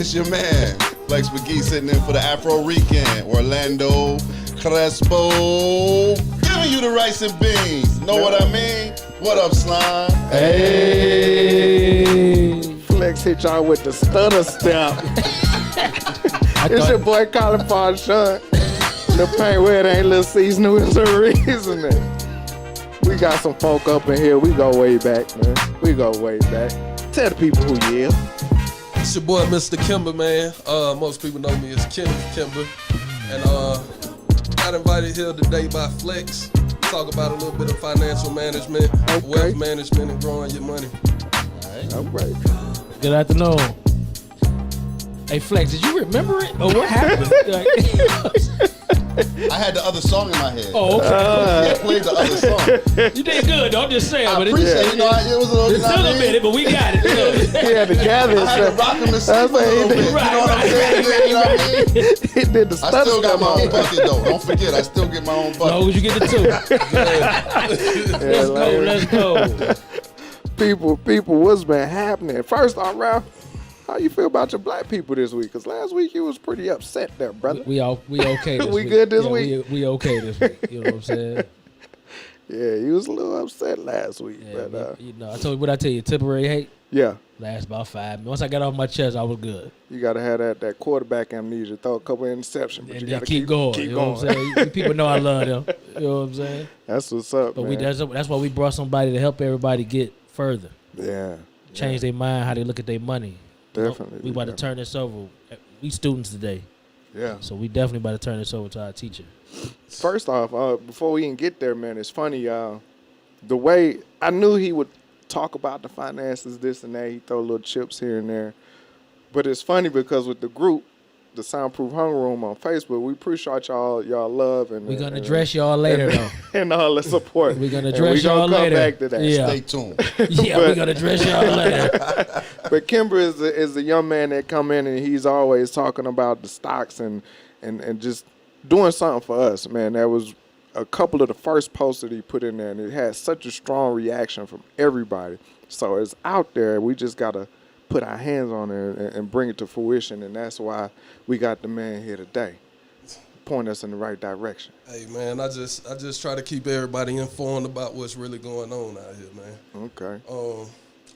It's your man, Flex McGee, sitting in for the Afro Weekend. Orlando Crespo, giving you the rice and beans. Know what I mean? What up, Slime? Hey. Flex hit y'all with the stutter step. It's your boy Colin Paul Sean. The paint where it ain't little seasonal is a reason. We got some folk up in here. We go way back, man. We go way back. Tell the people who you is. It's your boy, Mr. Kimber, man. Most people know me as Kenneth, Kimber. And got invited here today by Flex. Talk about a little bit of financial management, wealth management, and growing your money. All right. Good afternoon. Hey, Flex, did you remember it? Or what happened? I had the other song in my head. Oh, okay. I played the other song. You did good, though. I'm just saying. I but appreciate it. It was a little, it's still a minute, but we got it. He had to gather I had to rock him to sleep a little bit. You know what I'm saying? You know what I mean? He did the I stutter still got step my on. own bucket, though. Don't forget, I still get my own As long bucket. as you get the two. Let's go. People, what's been happening? First off, Ralph, how you feel about your black people this week? Because last week you was pretty upset there, brother. We okay this week. We good this week? We okay this week. You know what I'm saying? Yeah, you was a little upset last week. Yeah, but, I told you what I tell you. Temporary hate yeah. lasts about 5 minutes. Once I got off my chest, I was good. You got to have that quarterback amnesia, throw a couple of interceptions, but And you then got to keep going. Keep you know going. what I'm saying? People know I love them. You know what I'm saying? That's what's up, But man. that's why we brought somebody to help everybody get further. Yeah. Change their mind, how they look at their money. Definitely. We about to turn this over. We students today. Yeah. So we definitely about to turn this over to our teacher. First off, before we even get there, man, it's funny, the way I knew he would talk about the finances, this and that. He throw little chips here and there. But it's funny because with the group, the Soundproof Hunger Room on Facebook, we appreciate y'all love. And We're going to address y'all later, though. And all the support. We're going to address y'all later. Back to that. Yeah. Stay tuned. Yeah, we're going to address y'all later. But Kimber is the young man that come in and he's always talking about the stocks and just doing something for us, man. That was a couple of the first posts that he put in there, and it had such a strong reaction from everybody. So it's out there. We just got to put our hands on it and bring it to fruition, and that's why we got the man here today. Point us in the right direction. Hey, man, I just try to keep everybody informed about what's really going on out here, man. Okay.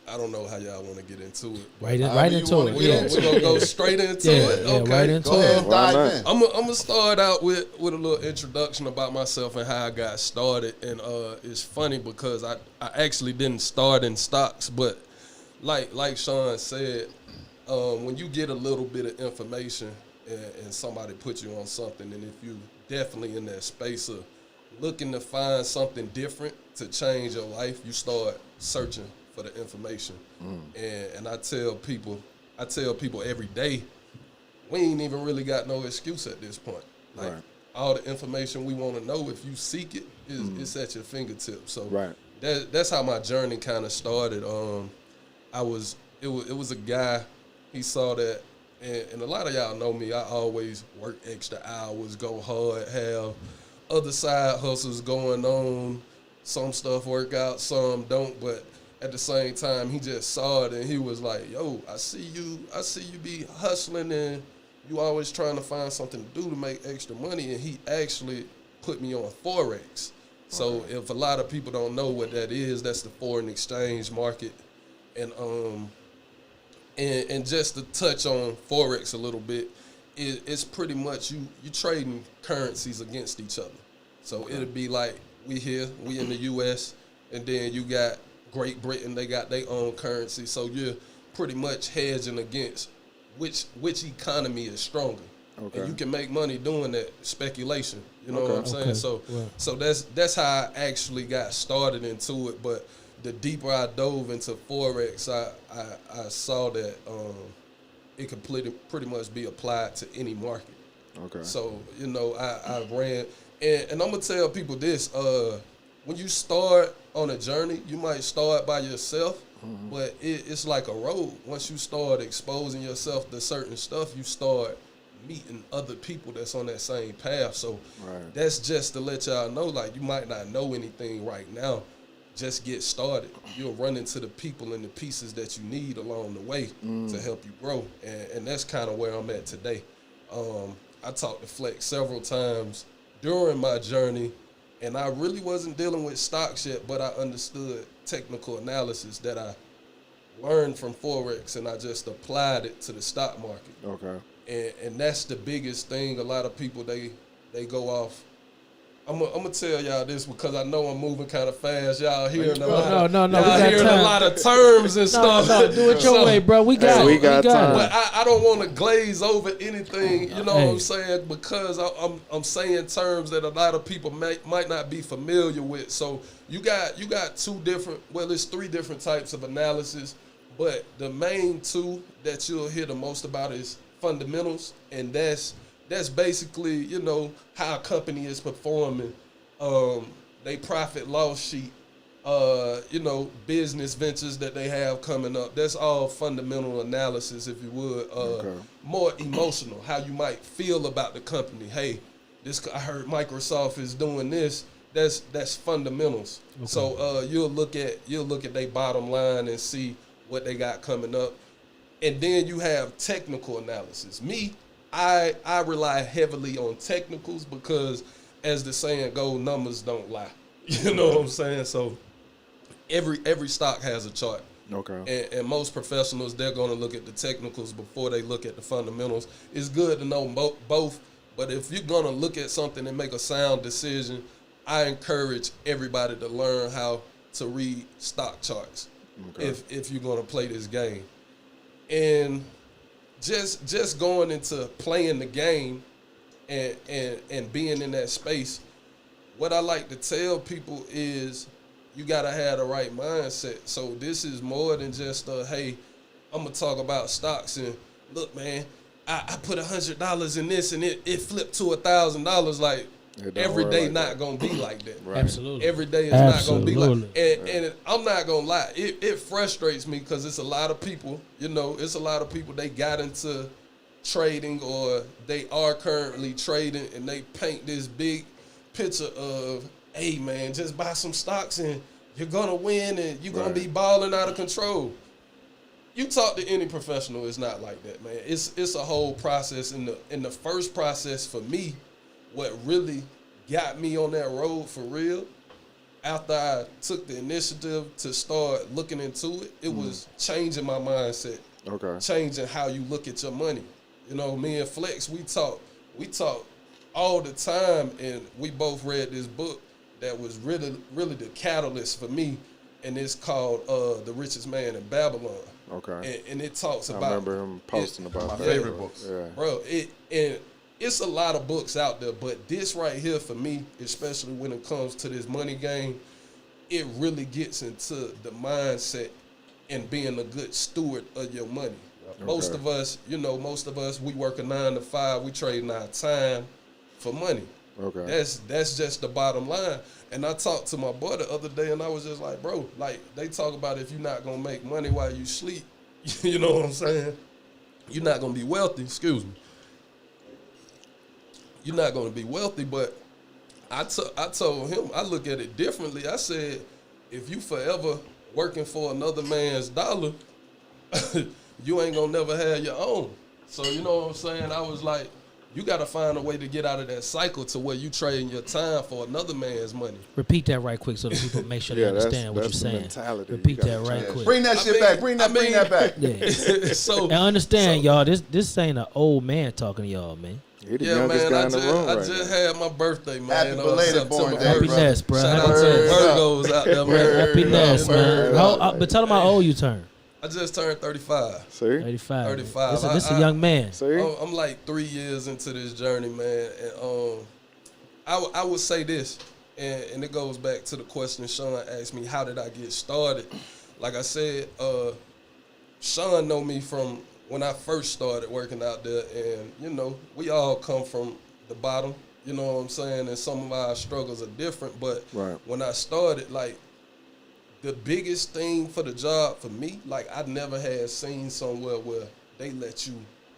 I don't know how y'all want to get into it. Right into it. We're going to go straight into it. Yeah, Okay. right into Go ahead it. and dive in. I'm gonna start out with a little introduction about myself and how I got started. And it's funny because I actually didn't start in stocks, but like Sean said, when you get a little bit of information and somebody puts you on something, and if you definitely in that space of looking to find something different to change your life, you start searching for the information. And I tell people every day, we ain't even really got no excuse at this point. Like all the information we want to know, if you seek it, it's at your fingertips. So that's how my journey kind of started. It was a guy, he saw that, and a lot of y'all know me, I always work extra hours, go hard, have other side hustles going on. Some stuff work out, some don't, but at the same time, he just saw it and he was like, yo, I see you be hustling and you always trying to find something to do to make extra money. And he actually put me on Forex. So if a lot of people don't know what that is, that's the foreign exchange market. And just to touch on Forex a little bit, it's pretty much you trading currencies against each other. So it'll be like we in the US, and then you got Great Britain, they got their own currency, so you're pretty much hedging against which economy is stronger. Okay. And you can make money doing that speculation. You know what I'm saying? So that's how I actually got started into it. But the deeper I dove into Forex, I saw that it could pretty much be applied to any market. Okay. So, I ran, and I'm gonna tell people this, when you start on a journey, you might start by yourself, but it's like a road. Once you start exposing yourself to certain stuff, you start meeting other people that's on that same path. So that's just to let y'all know, like, you might not know anything right now, just get started. You'll run into the people and the pieces that you need along the way to help you grow. And that's kind of where I'm at today. I talked to Flex several times during my journey, and I really wasn't dealing with stocks yet, but I understood technical analysis that I learned from Forex, and I just applied it to the stock market. Okay. And that's the biggest thing. A lot of people, they go off. I'm gonna tell y'all this because I know I'm moving kind of fast. Y'all hearing a lot. No. Y'all hearing a lot of terms and stuff. No, do it your way, bro. We got it. We got time. But I don't want to glaze over anything. You know what I'm saying? Because I'm saying terms that a lot of people might not be familiar with. So you got two different. Well, it's three different types of analysis. But the main two that you'll hear the most about is fundamentals, and that's basically, you know, how a company is performing, they profit loss sheet, you know, business ventures that they have coming up. That's all fundamental analysis, if you would. More emotional, how you might feel about the company. Hey, I heard Microsoft is doing this. That's fundamentals. Okay. So you'll look at their bottom line and see what they got coming up, and then you have technical analysis. I rely heavily on technicals because, as the saying goes, numbers don't lie. You know what I'm saying? So every stock has a chart. Okay. And most professionals, they're going to look at the technicals before they look at the fundamentals. It's good to know both, but if you're going to look at something and make a sound decision, I encourage everybody to learn how to read stock charts. Okay. If you're going to play this game. And just going into playing the game and being in that space, what I like to tell people is you got to have the right mindset. So this is more than just, hey, I'm going to talk about stocks and look, man, I put $100 in this and it flipped to $1,000. Like, every day not going to be like that. Right. Absolutely. Every day is not going to be like that. And I'm not going to lie. It frustrates me because it's a lot of people, you know, they got into trading or they are currently trading and they paint this big picture of, hey, man, just buy some stocks and you're going to win and you're going to be balling out of control. You talk to any professional, it's not like that, man. It's a whole process. In the first process for me, what really got me on that road for real, after I took the initiative to start looking into it, it was changing my mindset. Okay. Changing how you look at your money. You know, me and Flex, we talk all the time, and we both read this book that was really, really the catalyst for me, and it's called The Richest Man in Babylon. Okay. And it talks about... I remember him posting about my favorite books. Yeah. Bro, it's a lot of books out there, but this right here for me, especially when it comes to this money game, it really gets into the mindset and being a good steward of your money. Okay. Most of us, we work a 9 to 5, we trading our time for money. Okay. That's just the bottom line. And I talked to my boy the other day and I was just like, bro, like they talk about if you're not gonna make money while you sleep, you know what I'm saying? You're not gonna be wealthy, excuse me. You're not going to be wealthy, but I told him, I look at it differently. I said, if you forever working for another man's dollar, you ain't going to never have your own. So, you know what I'm saying? I was like, you got to find a way to get out of that cycle to where you trading your time for another man's money. Repeat that right quick so the people make sure they understand what you're saying. Mentality. Repeat that right quick. Bring that shit back. Bring that back. Yeah. And understand, y'all, this ain't an old man talking to y'all, man. Yeah, man, I just had my birthday, man. Happy belated born day, Happiness, bro. Shout out to Virgos out there, man. Happiness, man. But tell them how old you turn. I just turned 35. See? 35. This a young man. See? I'm like 3 years into this journey, man. And I would say this, and it goes back to the question Sean asked me, how did I get started? Like I said, Sean know me from when I first started working out there, and, you know, we all come from the bottom, you know what I'm saying, and some of our struggles are different, but when I started, like, the biggest thing for the job for me, like, I never had seen somewhere where they let you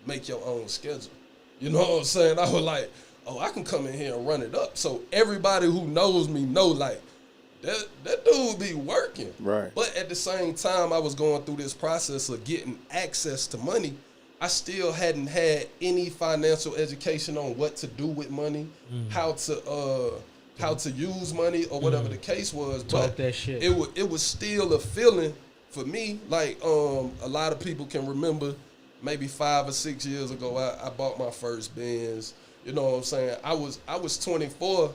make your own schedule. You know what I'm saying? I was like, oh, I can come in here and run it up. So everybody who knows me know, like, that dude be working. Right. But at the same time, I was going through this process of getting access to money. I still hadn't had any financial education on what to do with money, how to use money or whatever the case was. Talk but that shit. It was still a feeling for me. Like a lot of people can remember maybe 5 or 6 years ago, I bought my first Benz. You know what I'm saying? I was 24.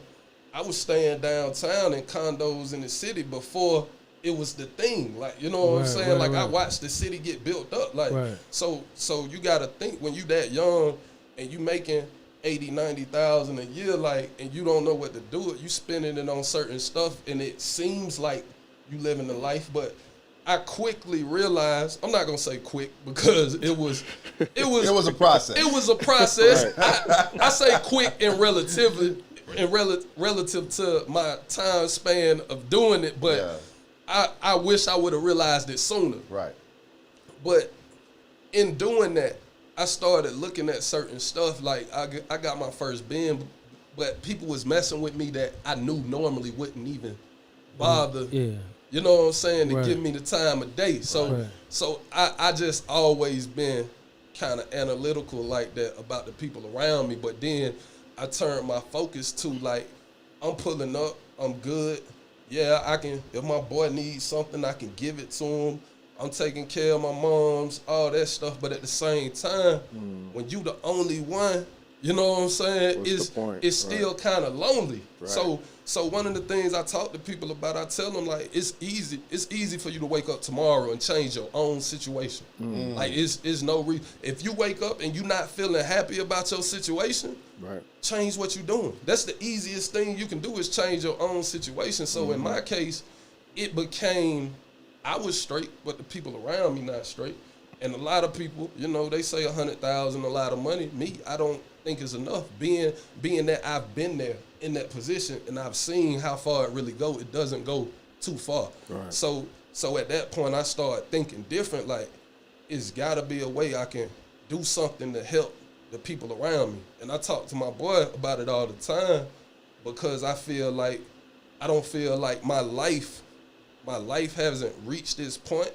I was staying downtown in condos in the city before it was the thing. Like, you know what I'm saying? Like I watched the city get built up. Like so you gotta think when you that young and you making 80, 90,000 a year, like, and you don't know what to do with, you spending it on certain stuff and it seems like you living the life, but I quickly realized, I'm not gonna say quick because it was It was a process. It was a process. I say quick and relative to my time span of doing it, but I wish I would have realized it sooner. Right. But in doing that, I started looking at certain stuff. Like I got my first bin, but people was messing with me that I knew normally wouldn't even bother. Yeah. You know what I'm saying? To give me the time of day. So I just always been kind of analytical like that about the people around me. But then I turned my focus to like, I'm pulling up, I'm good. Yeah, I can, if my boy needs something, I can give it to him. I'm taking care of my moms, all that stuff. But at the same time, when you the only one, you know what I'm saying? It's still kind of lonely. Right. So one of the things I talk to people about, I tell them like it's easy for you to wake up tomorrow and change your own situation. Like it's no reason. If you wake up and you're not feeling happy about your situation, change what you're doing. That's the easiest thing you can do is change your own situation. So in my case, it became I was straight, but the people around me not straight. And a lot of people, you know, they say 100,000 a lot of money. Me, I don't think is enough. Being that I've been there in that position and I've seen how far it really go, it doesn't go too far. Right. So at that point I started thinking different, like it's gotta be a way I can do something to help the people around me. And I talk to my boy about it all the time because I don't feel like my life hasn't reached this point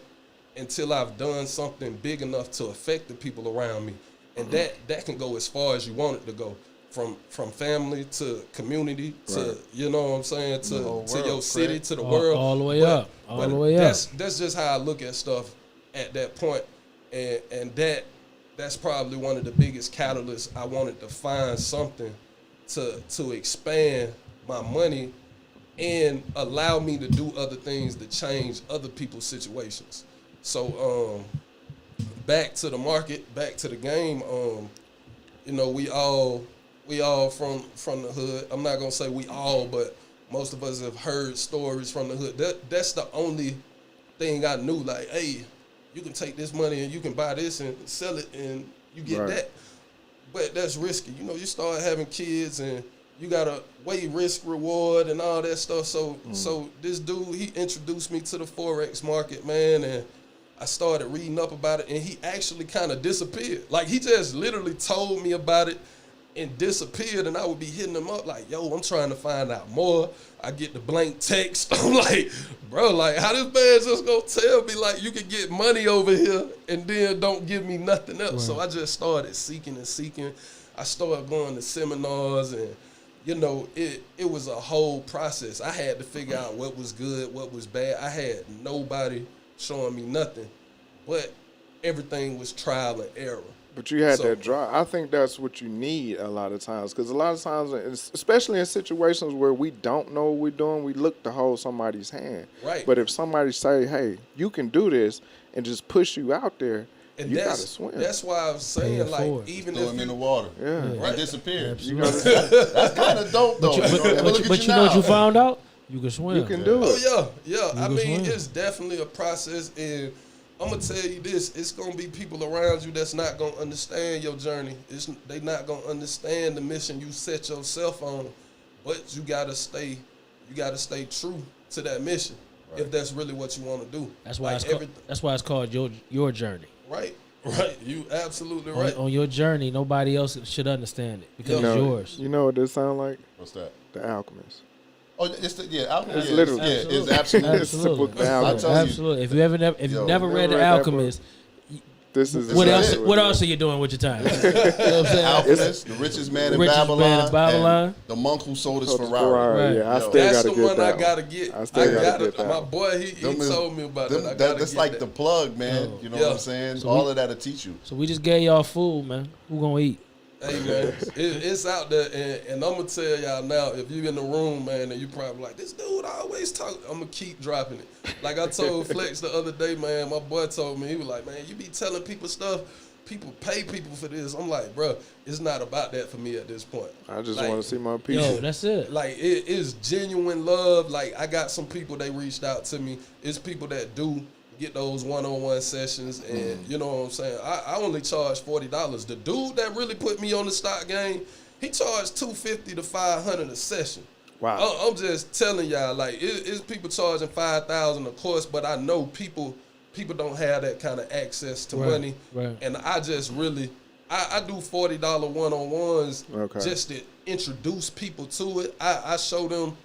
until I've done something big enough to affect the people around me. And that can go as far as you want it to go, from family to community to, you know what I'm saying, to your city, to the world. All the way up. That's just how I look at stuff at that point. And that's probably one of the biggest catalysts. I wanted to find something to expand my money and allow me to do other things to change other people's situations. So back to the market, back to the game. You know, we all from the hood. I'm not gonna say we all, but most of us have heard stories from the hood. That's the only thing I knew. Like, hey, you can take this money and you can buy this and sell it and you get that. But that's risky. You know, you start having kids and you gotta weigh risk reward and all that stuff. So this dude, he introduced me to the Forex market, man, and I started reading up about it, and he actually kind of disappeared. Like, he just literally told me about it and disappeared, and I would be hitting him up like, yo, I'm trying to find out more. I get the blank text. I'm like, bro, like, how this man just gonna tell me, like, you can get money over here and then don't give me nothing else? Right. So I just started seeking. I started going to seminars, and, you know, it was a whole process. I had to figure out what was good, what was bad. I had nobody showing me nothing, but everything was trial and error. But you had that drive. I think that's what you need a lot of times, because a lot of times, especially in situations where we don't know what we're doing, we look to hold somebody's hand. Right. But if somebody say, hey, you can do this, and just push you out there, and you gotta swim. That's why I was saying, like, even throw if him in the water, right, disappear. That's kind of dope, though. But you know what you found out? You can swim. You can do it. Oh yeah. I mean, it's definitely a process, and I'm gonna tell you this: it's gonna be people around you that's not gonna understand your journey. They not gonna understand the mission you set yourself on, but you gotta stay true to that mission if that's really what you want to do. That's why that's why it's called your journey. Right. You absolutely right. On your journey, nobody else should understand it because it's yours. You know what this sound like? What's that? The Alchemist. Oh, It's literally. it's absolutely. It's simple. Absolutely. If you never read The Alchemist, this is what exactly else are you doing with your time? You know what I'm saying? Alchemist, the richest man in Babylon, and the monk who sold his Ferrari. Right. Yeah, I still That's gotta the get one that I gotta get. I still gotta get that My one. boy, he told me about that. That's like the plug, man. You know what I'm saying? So all of that'll teach you. So we just gave y'all food, man. Who gonna eat? Hey man, it's out there, and I'm gonna tell y'all now. If you in the room, man, and you probably like this dude always talk, I'm gonna keep dropping it. Like I told Flex the other day, man. My boy told me, he was like, man, you be telling people stuff. People pay people for this. I'm like, bro, it's not about that for me at this point. I just like, want to see my people. Yo, that's it. Like it is genuine love. Like I got some people, they reached out to me. It's people that do get those one-on-one sessions, and you know what I'm saying. I only charge $40. The dude that really put me on the stock game, he charged $250 to $500 a session. Wow. I'm just telling y'all, like it's people charging $5,000 a course, but I know people don't have that kind of access to money, and I just really I do $40 one-on-ones just to introduce people to it. I show them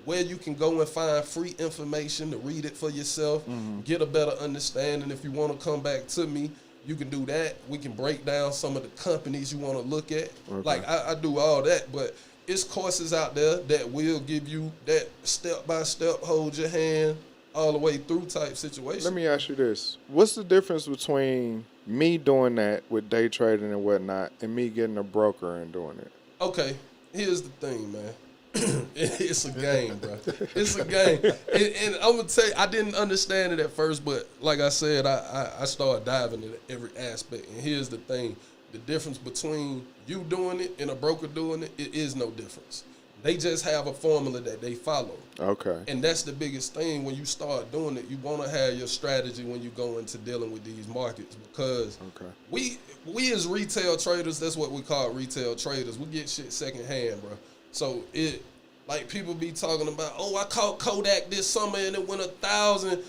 where you can go and find free information to read it for yourself, get a better understanding. If you want to come back to me, you can do that. We can break down some of the companies you want to look at. Like I do all that, but it's courses out there that will give you that step-by-step, hold your hand all the way through type situation. Let me ask you this. What's the difference between me doing that with day trading and whatnot and me getting a broker and doing it? Okay, here's the thing, man. It's a game, bro. It's a game. And I'm going to tell you, I didn't understand it at first, but like I said, I started diving into every aspect. And here's the thing. The difference between you doing it and a broker doing it, it is no difference. They just have a formula that they follow. Okay. And that's the biggest thing when you start doing it. You want to have your strategy when you go into dealing with these markets, because we as retail traders, that's what we call retail traders. We get shit secondhand, bro. So it, like people be talking about, oh, I caught Kodak this summer and it went 1,000.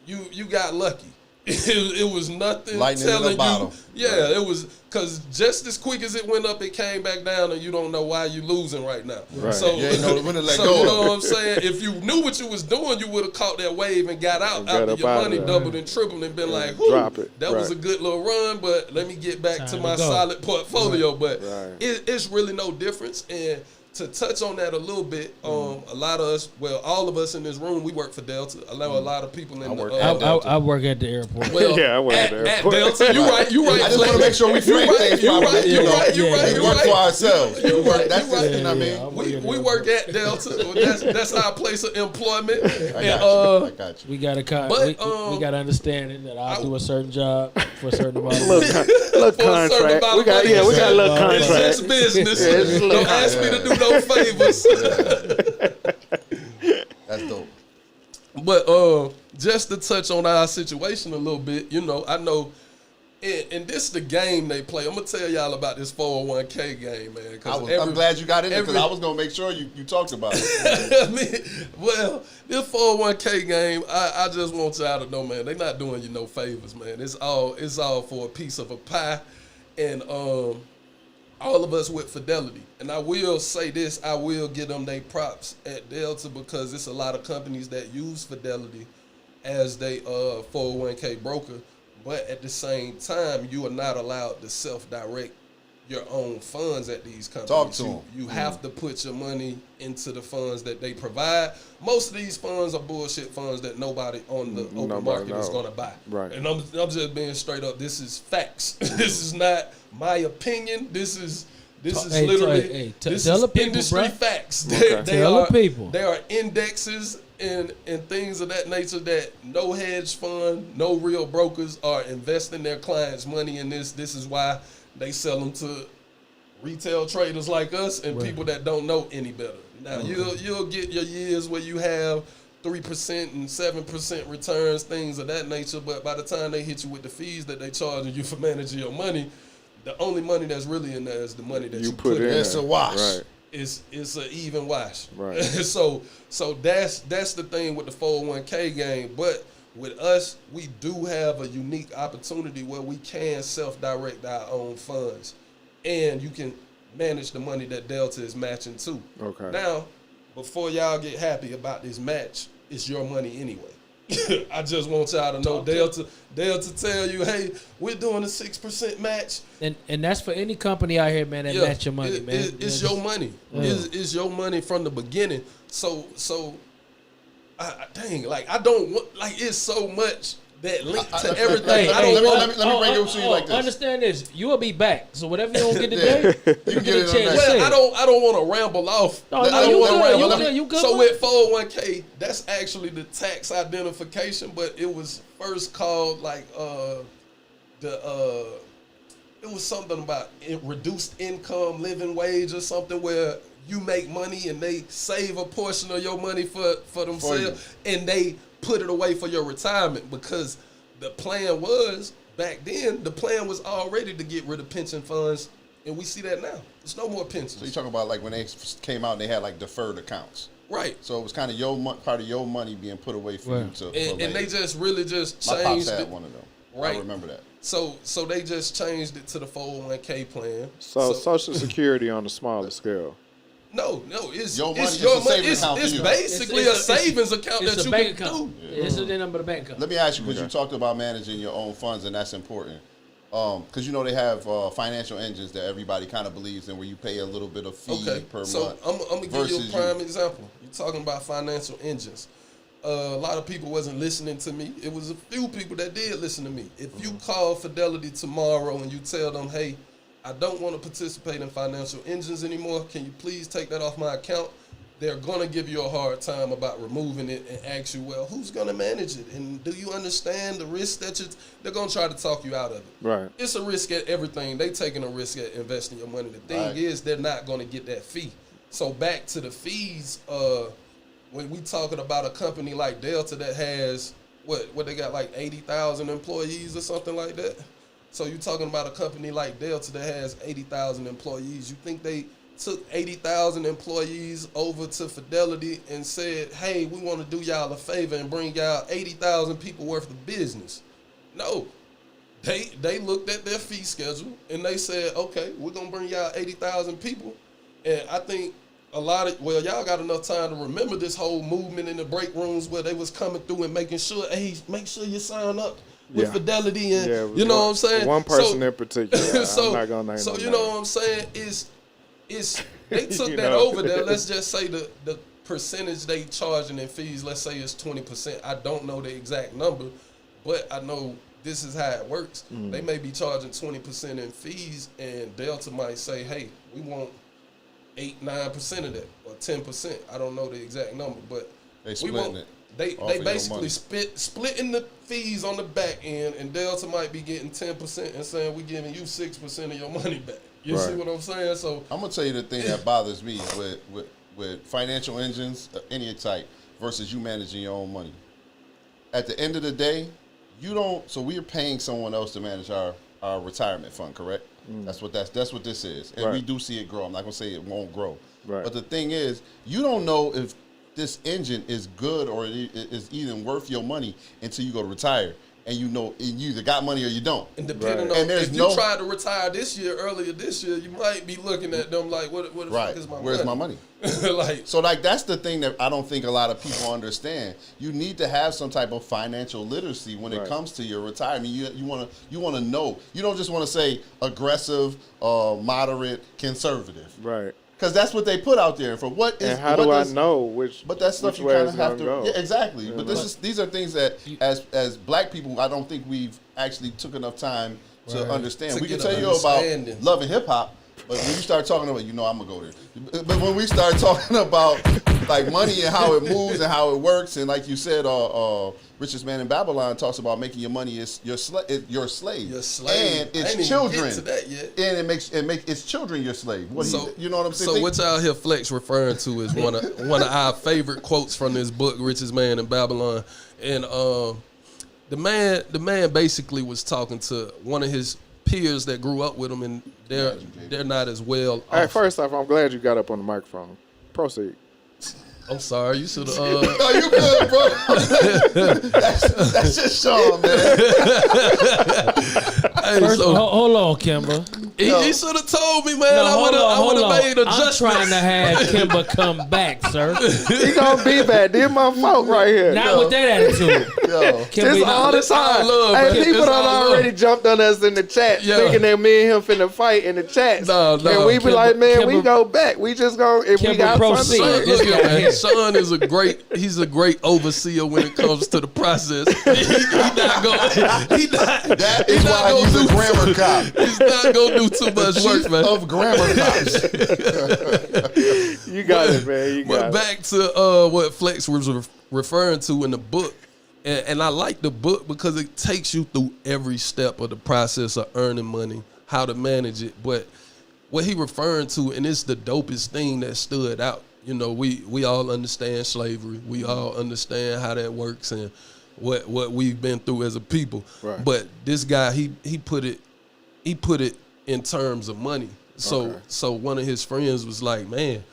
You got lucky. It was nothing Lightning telling in the bottle. you. Yeah, it was, because just as quick as it went up, it came back down, and you don't know why you losing right now. Right. So, you ain't know when to let so go. you know what I'm saying? If you knew what you was doing, you would have caught that wave and got out after your money doubled and tripled and been like, whoo, drop it. that was a good little run, but let me get back to my solid portfolio. But it's really no difference. And to touch on that a little bit, a lot of us, well, all of us in this room, we work for Delta. I know a lot of people in Delta. I work at the airport. Well, I work at the airport. Delta, you right. I just want to make sure we frame things properly. You right. We work for ourselves. You right. That's You right. it. You know what I mean? We work at Delta. That's our place of employment. I got you. We got to we got to understand it that I'll do a certain job for a certain amount of Look, money. contract. We got a little contract. It's just business. Don't ask me to do no favors. That's dope. But just to touch on our situation a little bit, you know, I know, and this is the game they play. I'm gonna tell y'all about this 401k game, man. I'm glad you got in it, because I was gonna make sure you talked about it. I mean, well, this 401k game, I just want y'all to know, man, they not doing you no favors, man. It's all for a piece of a pie, and all of us with Fidelity. And I will say this, I will give them their props at Delta, because it's a lot of companies that use Fidelity as they 401k broker, but at the same time, you are not allowed to self-direct your own funds at these companies. Talk to them. You have to put your money into the funds that they provide. Most of these funds are bullshit funds that nobody on the open market is going to buy. Right. And I'm just being straight up. This is facts. This is not my opinion. This is literally this tell is the people, industry bruh. facts. Tell the people. There are indexes and things of that nature that no hedge fund, no real brokers are investing their clients' money in this. This is why they sell them to retail traders like us and people that don't know any better. Now, you'll get your years where you have 3% and 7% returns, things of that nature, but by the time they hit you with the fees that they charging you for managing your money, the only money that's really in there is the money that you put in. It's a wash. Right. It's an even wash. Right. So that's the thing with the 401k game. But with us, we do have a unique opportunity where we can self-direct our own funds, and you can manage the money that Delta is matching too. Okay. Now, before y'all get happy about this match, it's your money anyway. I just want y'all to know Dale to tell you, hey, we're doing a 6% match. And that's for any company out here, man, that match your money, man. It's your money. It's your money from the beginning. So dang, like I don't want, like it's so much that link to everything. Let me break it to you like this. Understand this. You will be back. So whatever you don't get today, you get it a chance. Well, I don't want to ramble off. No, I don't want to ramble. You good. So with 401k, that's actually the tax identification, but it was first called like it was something about reduced income living wage or something where you make money and they save a portion of your money for themselves and they put it away for your retirement, because the plan was back then, the plan was already to get rid of pension funds, and we see that now. There's no more pensions. So you talking about like when they came out and they had like deferred accounts. Right. So it was kind of part of your money being put away for you to. And they just really just my changed pops had it. one of them. Right. I remember that. So they just changed it to the 401k plan. So Social Security on a smaller scale. No, it's your money. It's your money. It's basically a savings account that you can do. It's a number of bank account. Let me ask you, because you talked about managing your own funds, and that's important. Because you know they have financial engines that everybody kind of believes in, where you pay a little bit of fee per month. So I'm gonna give you a prime example. You're talking about financial engines. A lot of people wasn't listening to me. It was a few people that did listen to me. If you call Fidelity tomorrow and you tell them, hey, I don't want to participate in financial engines anymore, can you please take that off my account? They're going to give you a hard time about removing it and ask you, well, who's going to manage it? And do you understand the risk that they're going to try to talk you out of it. Right. It's a risk at everything. They taking a risk at investing your money. The thing is, they're not going to get that fee. So back to the fees, when we talking about a company like Delta that has, what they got, like 80,000 employees or something like that? So you're talking about a company like Delta that has 80,000 employees. You think they took 80,000 employees over to Fidelity and said, hey, we want to do y'all a favor and bring y'all 80,000 people worth of business? No. They looked at their fee schedule and they said, okay, we're going to bring y'all 80,000 people. And I think y'all got enough time to remember this whole movement in the break rooms where they was coming through and making sure, hey, make sure you sign up with Fidelity, and you know what I'm saying? One person in particular. I'm not gonna name so no you know what I'm saying? Is they took that know? over there. Let's just say the percentage they charging in fees, let's say it's 20%. I don't know the exact number, but I know this is how it works. They may be charging 20% in fees, and Delta might say, hey, we want 8-9% of that, or 10%. I don't know the exact number, but they splitting it. They basically splitting the fees on the back end, and Delta might be getting 10% and saying we're giving you 6% of your money back. You see what I'm saying? So I'm gonna tell you the thing that bothers me with financial engines, any type, versus you managing your own money. At the end of the day, you don't. So we're paying someone else to manage our retirement fund, correct? That's what this is, and we do see it grow. I'm not gonna say it won't grow, but the thing is, you don't know if this engine is good or it is even worth your money until you go to retire, and you know you either got money or you don't. And depending on if you tried to retire earlier this year, you might be looking at them like, what the fuck is my money? Where's my money? So that's the thing that I don't think a lot of people understand. You need to have some type of financial literacy when it comes to your retirement. You want to know. You don't just want to say aggressive, moderate, conservative. Right. Because that's what they put out there. For what is and how do I know which? But that's stuff you kind of have to. Go. Yeah, exactly. Yeah, but these are things that, as black people, I don't think we've actually took enough time to understand. We can tell you about love and hip hop, but when you start talking about, I'm gonna go there. But when we start talking about like money and how it moves and how it works, and like you said, Richest Man in Babylon talks about making your money your slave. Your slave. And it's children. Get to that yet. And it makes its children your slave. You know what I'm saying? So what y'all hear Flex referring to is one of our favorite quotes from this book, Richest Man in Babylon, and the man basically was talking to one of his peers that grew up with him, and they're not as well. All right, first off, I'm glad you got up on the microphone. Proceed. I'm sorry, you should have. No, you good, bro. That's just Sean, man. First, hold on, Kimber. He should have told me, man. I would have made adjustments. I'm trying to have Kimber come back, sir. He gonna be back. This my fault right here. Not with that attitude. This all the time. Hey, people done already jumped on us in the chat, thinking that me and him finna fight in the chats. No. And we be like, man, we go back. We just go if we got proceed. Look here, man. Sean is he's a great overseer when it comes to the process. That is why he's a grammar cop. He's not gonna do too much work, man. Of grammar cops. You got it, man. But back to what Flex was referring to in the book, and I like the book because it takes you through every step of the process of earning money, how to manage it. But what he referring to, and it's the dopest thing that stood out. You know, we all understand slavery. We all understand how that works and what we've been through as a people. Right. But this guy, he put it in terms of money. So one of his friends was like, man,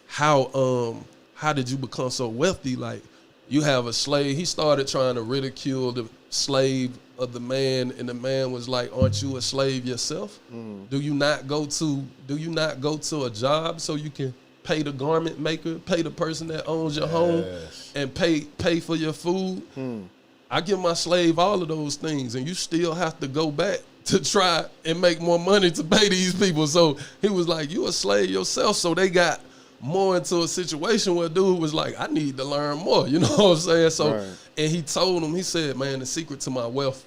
how did you become so wealthy? Like, you have a slave. He started trying to ridicule the slave of the man, and the man was like, aren't you a slave yourself? Do you not go to a job so you can pay the garment maker, pay the person that owns your home, and pay for your food? I give my slave all of those things, and you still have to go back to try and make more money to pay these people. So he was like, you a slave yourself. So they got more into a situation where dude was like, I need to learn more. You know what I'm saying? So, and he told him, he said, man, the secret to my wealth,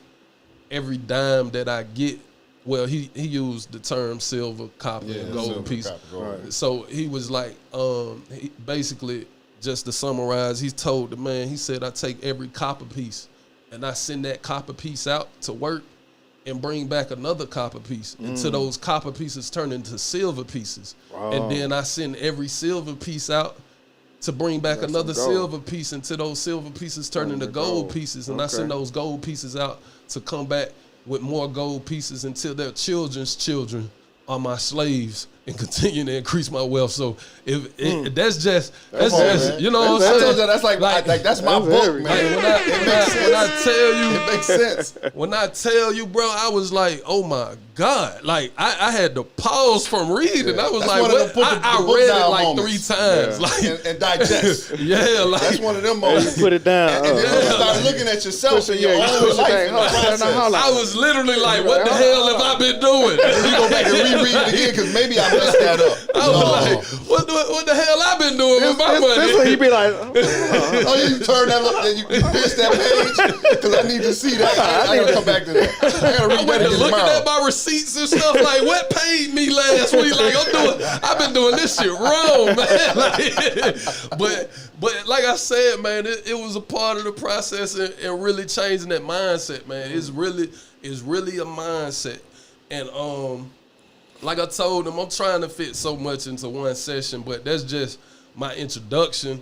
every dime that I get, well, he used the term silver, copper, and gold piece. So he was like, he basically, just to summarize, he told the man, he said, I take every copper piece and I send that copper piece out to work and bring back another copper piece until those copper pieces turn into silver pieces. And then I send every silver piece out to bring back another silver piece until those silver pieces turn into gold pieces. And I send those gold pieces out to come back with more gold pieces until their children's children are my slaves and continue to increase my wealth. So if that's just you know what I'm saying? That's like that's my book, man. When I tell you, it makes sense. When I tell you, bro, I was like, oh my God. Like I had to pause from reading. I was like, what? I read it like moments. 3 times. Like and digest. Like that's one of them moments. Put it down. And then you start looking at yourself and your own life. I was literally like, what the hell have I been doing? And you go back and reread it again because maybe I messed that up. I was like, what the hell I been doing with my money? This one he be like, oh, you turn that up and you miss that page because I need to see that. I gotta come back to that. I gotta read that again looking tomorrow. at my receipts and stuff like, what paid me last week? Like I've been doing this shit wrong, man. But like I said, man, it was a part of the process and really changing that mindset, man. It's really a mindset. And like I told him, I'm trying to fit so much into one session, but that's just my introduction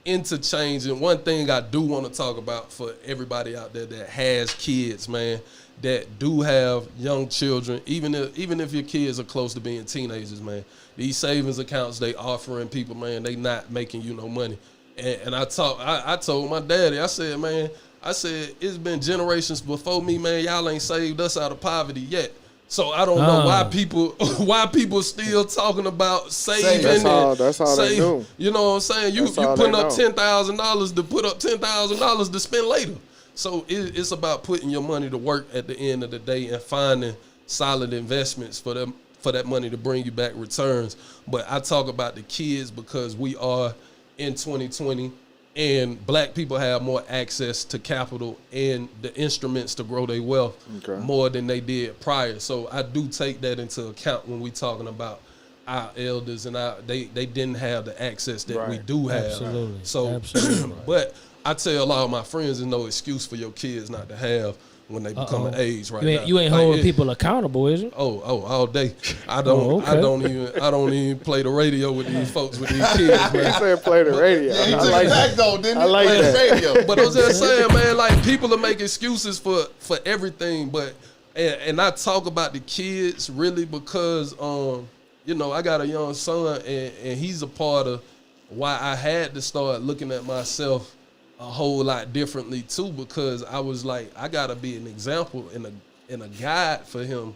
into changing. One thing I do want to talk about for everybody out there that has kids, man, that do have young children, even if your kids are close to being teenagers, man, these savings accounts they offering people, man, they not making you no money. And I told my daddy, I said, man, it's been generations before me, man, y'all ain't saved us out of poverty yet. So I don't know why people still talking about saving. That's all they do. You know what I'm saying? You putting up $10,000 to put up $10,000 to spend later. So it's about putting your money to work at the end of the day and finding solid investments for that money to bring you back returns. But I talk about the kids because we are in 2020. And black people have more access to capital and the instruments to grow their wealth more than they did prior. So I do take that into account when we talking about our elders and they didn't have the access that we do have. Absolutely. So, Absolutely. But I tell a lot of my friends there's no excuse for your kids not to have when they become an age now. You ain't holding people accountable, is it? Oh, all day. I don't even play the radio with these folks with these kids, man. I said play the radio. Yeah, he took it back though, didn't he? I like play that. the radio. But I was just saying, man, like people are making excuses for everything, but and I talk about the kids really because you know, I got a young son and he's a part of why I had to start looking at myself a whole lot differently too, because I was like, I gotta be an example and a guide for him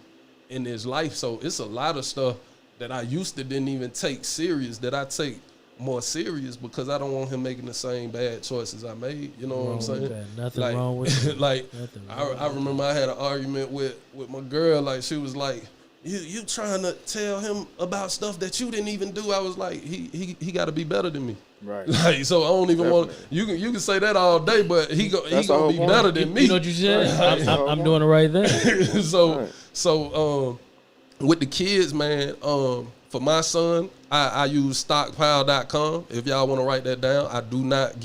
in his life. So it's a lot of stuff that I used to didn't even take serious that I take more serious because I don't want him making the same bad choices I made. You know what I'm saying? Nothing wrong with it. Like I remember I had an argument with my girl. Like she was like, "You trying to tell him about stuff that you didn't even do?" I was like, "He got to be better than me." Right. Like so, I don't even want. You can say that all day, but he gonna be better than me. You know what you said? I'm doing the right thing. So with the kids, man. For my son, I use stockpile.com. If y'all want to write that down, I do not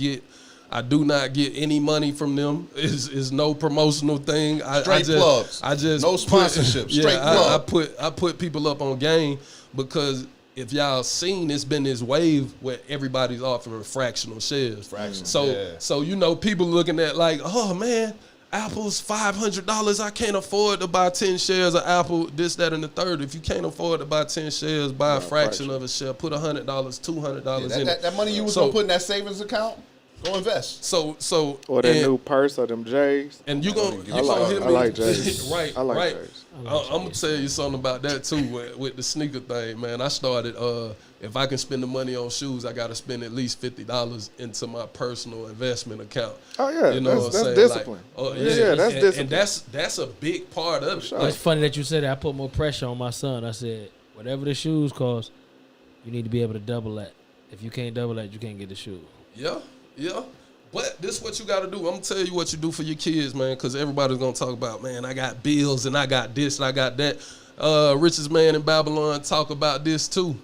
get any money from them. It's no promotional thing. Straight plugs. I just no sponsorship. Straight plug. I put people up on game because if y'all seen, it's been this wave where everybody's offering fractional shares. So you know, people looking at like, oh man, Apple's $500. I can't afford to buy 10 shares of Apple, this, that, and the third. If you can't afford to buy 10 shares, buy a fraction of a share. Put $100, $200 in it. That money you was gonna put in that savings account, go invest. So or that new purse or them J's. And you gonna hit me. I like J's. right. I like right. J's. I'm gonna tell you something about that too with the sneaker thing, man. I started if I can spend the money on shoes, I gotta spend at least $50 into my personal investment account. Oh yeah, you know that's discipline. Like, that's discipline. And that's a big part of it. Sure. It's funny that you said that. I put more pressure on my son. I said, whatever the shoes cost, you need to be able to double that. If you can't double that, you can't get the shoe. Yeah. But this is what you got to do. I'm going to tell you what you do for your kids, man, because everybody's going to talk about, man, I got bills and I got this and I got that. Richest man in Babylon talk about this too.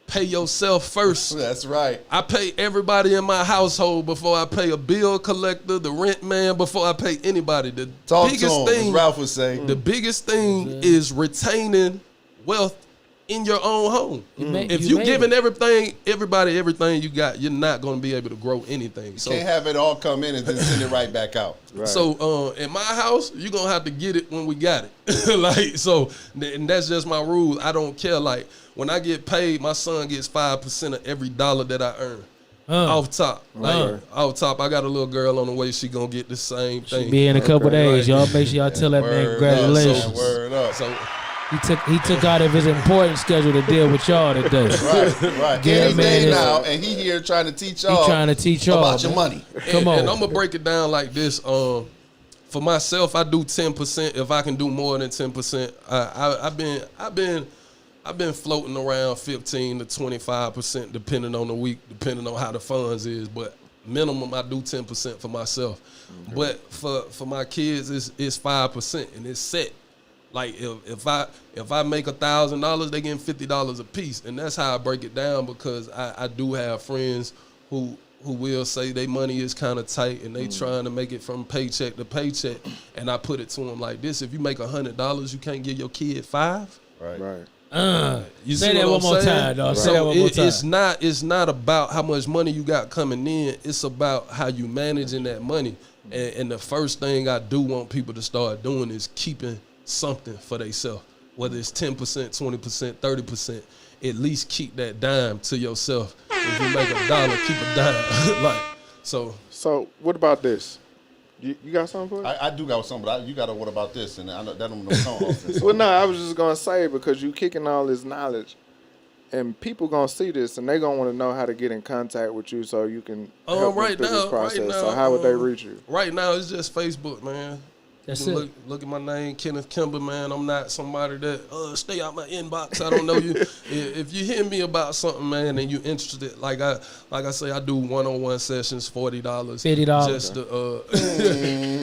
Pay yourself first. That's right. I pay everybody in my household before I pay a bill collector, the rent man, before I pay anybody. The biggest thing, as Ralph was saying. The biggest thing is retaining wealth in your own home. If you giving everybody everything you got, you're not going to be able to grow anything. You can't have it all come in and then send it right back out. Right. So in my house, you're going to have to get it when we got it. And that's just my rule. I don't care. Like, when I get paid, my son gets 5% of every dollar that I earn. Off top. Off top. I got a little girl on the way. She going to get the same thing. She'll be in a couple days. Y'all make sure y'all tell that man congratulations. Word up. So he took out of his important schedule to deal with y'all today. Right. Any day now, and he here trying to teach y'all. He trying to teach y'all about your money. Come on. And I'm gonna break it down like this. For myself, I do 10%. If I can do more than 10%, I've been floating around 15 to 25%, depending on the week, depending on how the funds is. But minimum, I do 10% for myself. Mm-hmm. But for my kids, it's 5%, and it's set. Like if I make $1,000, they getting $50 a piece, and that's how I break it down because I do have friends who will say their money is kind of tight and they trying to make it from paycheck to paycheck, and I put it to them like this: if you make $100, you can't give your kid $5. Right. You say that one more time, dog. Say that one more time. It's not about how much money you got coming in. It's about how you managing that money. And the first thing I do want people to start doing is keeping something for themselves, whether it's 10%, 20%, 30%. At least keep that dime to yourself. If you make $1, keep a dime. So what about this? You got something for it? I do got something, but you got to what about this? And I know that don't come off. Well, no, I was just gonna say because you kicking all this knowledge, and people gonna see this and they gonna want to know how to get in contact with you so you can help them through this process. So how would they reach you? Right now, it's just Facebook, man. That's you it. can look at my name, Kenneth Kimber, man. I'm not somebody that stay out my inbox. I don't know you. If you hear me about something, man, and you interested, like I say, I do one-on-one sessions, $40, $50. Just to,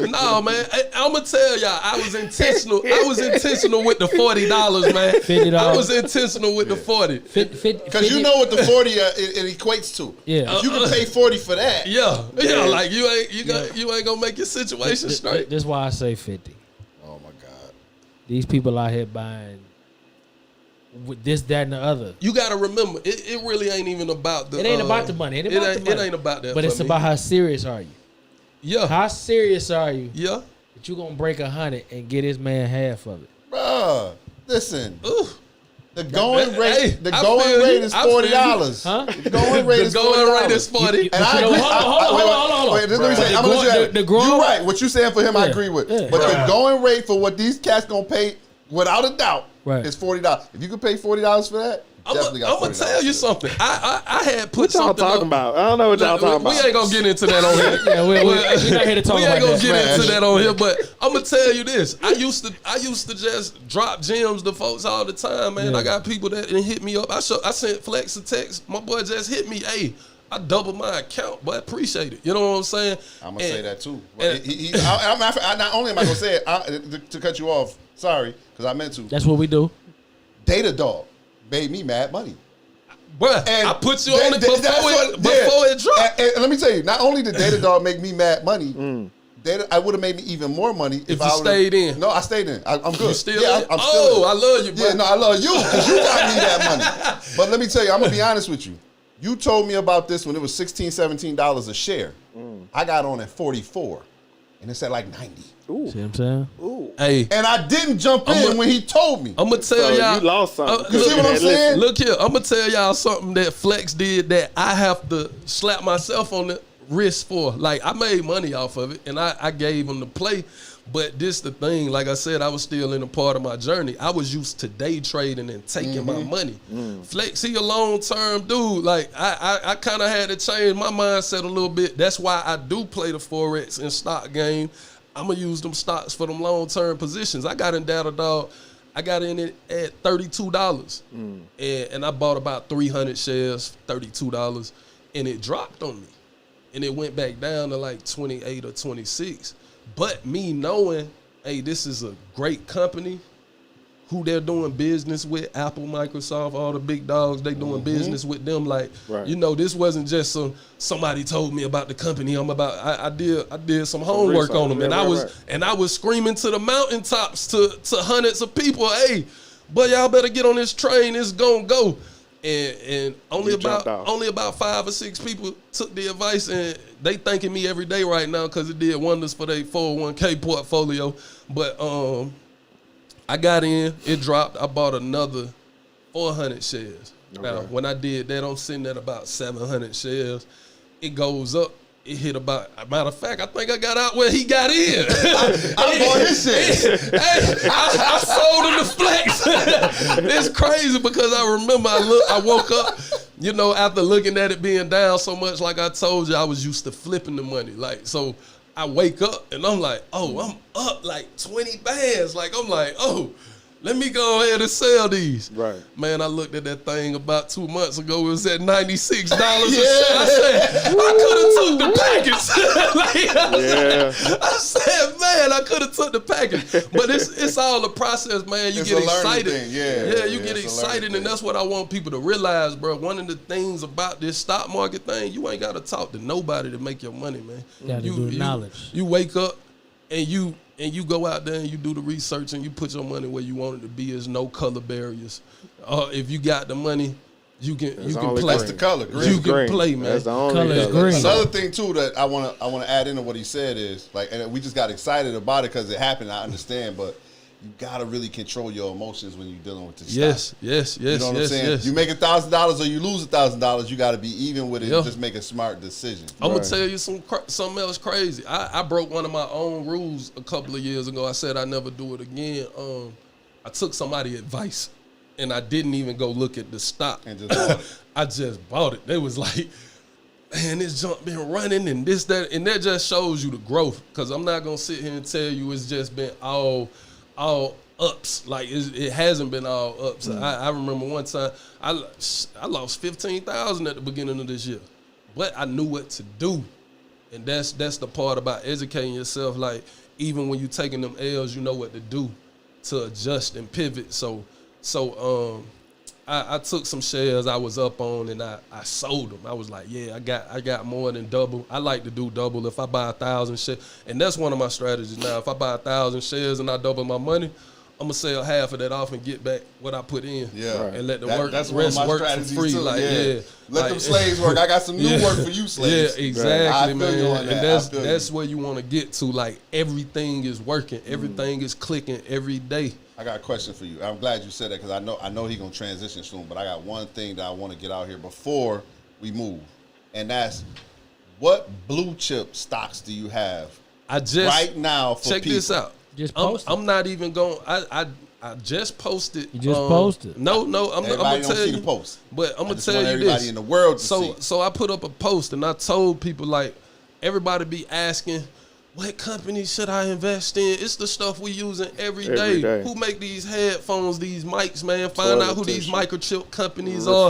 no, man. I'm gonna tell y'all, I was intentional. I was intentional with the $40, man. $50. I was intentional with the 40. Because you know what the 40 it equates to. Yeah. You can pay 40 for that. Yeah. Like you ain't gonna make your situation straight. That's why I say 50. Oh my God. These people out here buying with this, that, and the other. You gotta remember, it really ain't even about the. It ain't about the money. It ain't about that. But it's about how serious are you. Yeah. How serious are you? Yeah. That you gonna break 100 and get this man half of it? Bruh, listen. Ooh. The going rate is $40. Huh? The going rate is $40. The going rate is 40. And I agree. Hold on. Wait, let me say, I'm gonna let you. You're right. What you saying for him, I agree with. Yeah. But the going rate for what these cats gonna pay, without a doubt, is $40. If you could pay $40 for that, definitely got $40. I'm gonna tell you something. I had put what y'all something talking about? I don't know what y'all talking about. We ain't gonna get into that on here. Yeah, we're not here to talk about that. We ain't gonna get into that on here. But I'm gonna tell you this. I used to just drop gems to folks all the time, man. Yeah. I got people that hit me up. I sent Flex a text. My boy just hit me. Hey, I doubled my account, but appreciate it. You know what I'm saying? I'm gonna say that too. Not only am I gonna say it, to cut you off. Sorry, because I meant to. That's what we do. Data Dog made me mad money. Bruh, I put you on it before it dropped. And let me tell you, not only did Data Dog make me mad money, I would have made me even more money if I stayed in. No, I stayed in. I'm good. You still in? I'm still in. I love you, bro. Yeah, no, I love you because you got me that money. But let me tell you, I'm going to be honest with you. You told me about this when it was $16, $17 a share. I got on at 44, and it's at like 90. Ooh. See what I'm saying? Ooh. Hey, and I didn't jump in when he told me. I'm gonna tell y'all. You lost something. You see what I'm saying? Look here, I'm gonna tell y'all something that Flex did that I have to slap myself on the wrist for. Like, I made money off of it, and I gave him the play. But this the thing, like I said, I was still in a part of my journey. I was used to day trading and taking my money. Flex, he a long-term dude. Like, I kind of had to change my mindset a little bit. That's why I do play the Forex and stock game. I'm going to use them stocks for them long-term positions. I got in Data Dog. I got in it at $32. And I bought about 300 shares, $32. And it dropped on me. And it went back down to like 28 or 26. But me knowing, hey, this is a great company, who they're doing business with, Apple, Microsoft, all the big dogs, they doing business with them. Like, you know, this wasn't just somebody told me about the company. I did some homework on them, and I was screaming to the mountaintops to hundreds of people, hey, but y'all better get on this train. It's gonna go. And only about 5 or 6 people took the advice, and they thanking me every day right now because it did wonders for their 401k portfolio. But I got in, it dropped. I bought another 400 shares. Okay. Now, when I did that, I'm sitting at about 700 shares. It goes up. It hit about, matter of fact, I think I got out where he got in. I bought his shit. Hey, I sold him the Flex. It's crazy because I remember I woke up, you know, after looking at it being down so much, like I told you, I was used to flipping the money. Like, so I wake up and I'm like, oh, I'm up like 20 bands. Like, I'm like, oh, let me go ahead and sell these. Right. Man, I looked at that thing about 2 months ago. It was at $96 a share. I said, I could have took the package. I said, man, I could have took the package. But it's all the process, man. You get excited. You get excited, and that's what I want people to realize, bro. One of the things about this stock market thing, you ain't got to talk to nobody to make your money, man. You got to do the knowledge. You wake up and you go out there and you do the research and you put your money where you want it to be. There's no color barriers. If you got the money, you can play. That's the color. Green. You can play, man. That's the only color is green. Another thing too that I want to add into what he said is like, and we just got excited about it because it happened. I understand, but you gotta really control your emotions when you're dealing with this stuff. Yes. You know what I'm saying? You make $1,000 or you lose $1,000, you gotta be even with it and just make a smart decision. I'm gonna tell you something else crazy. I broke one of my own rules a couple of years ago. I said I'd never do it again. I took somebody's advice and I didn't even go look at the stock. And just bought it. I just bought it. They was like, man, this junk been running and this, that, and that just shows you the growth. Cause I'm not gonna sit here and tell you it's just been all ups. Like it hasn't been all ups. I remember one time I lost $15,000 at the beginning of this year, but I knew what to do, and that's the part about educating yourself. Like even when you taking them L's, you know what to do to adjust and pivot. So I took some shares I was up on and I sold them. I was like, yeah, I got more than double. I like to do double. If I buy 1,000 shares, and that's one of my strategies now. If I buy 1,000 shares and I double my money, gonna sell half of that off and get back what I put in. Yeah, and let the that's one of my work for strategies free. too. Like, let them slaves work. I got some new work for you, slaves. Yeah, exactly, man. And that's where you want to get to. Like everything is working, everything is clicking every day. I got a question for you. I'm glad you said that because I know he's gonna transition soon. But I got one thing that I want to get out here before we move, and that's what blue chip stocks do you have? Right now for check people? this out. Just post I'm not even going. I just posted. You just posted. No, I'm gonna don't tell see you. the post. But I'm gonna tell you everybody this. in the world to see. So I put up a post and I told people like everybody be asking, what company should I invest in? It's the stuff we using every day. Who make these headphones, these mics, man? Find out who these microchip companies are.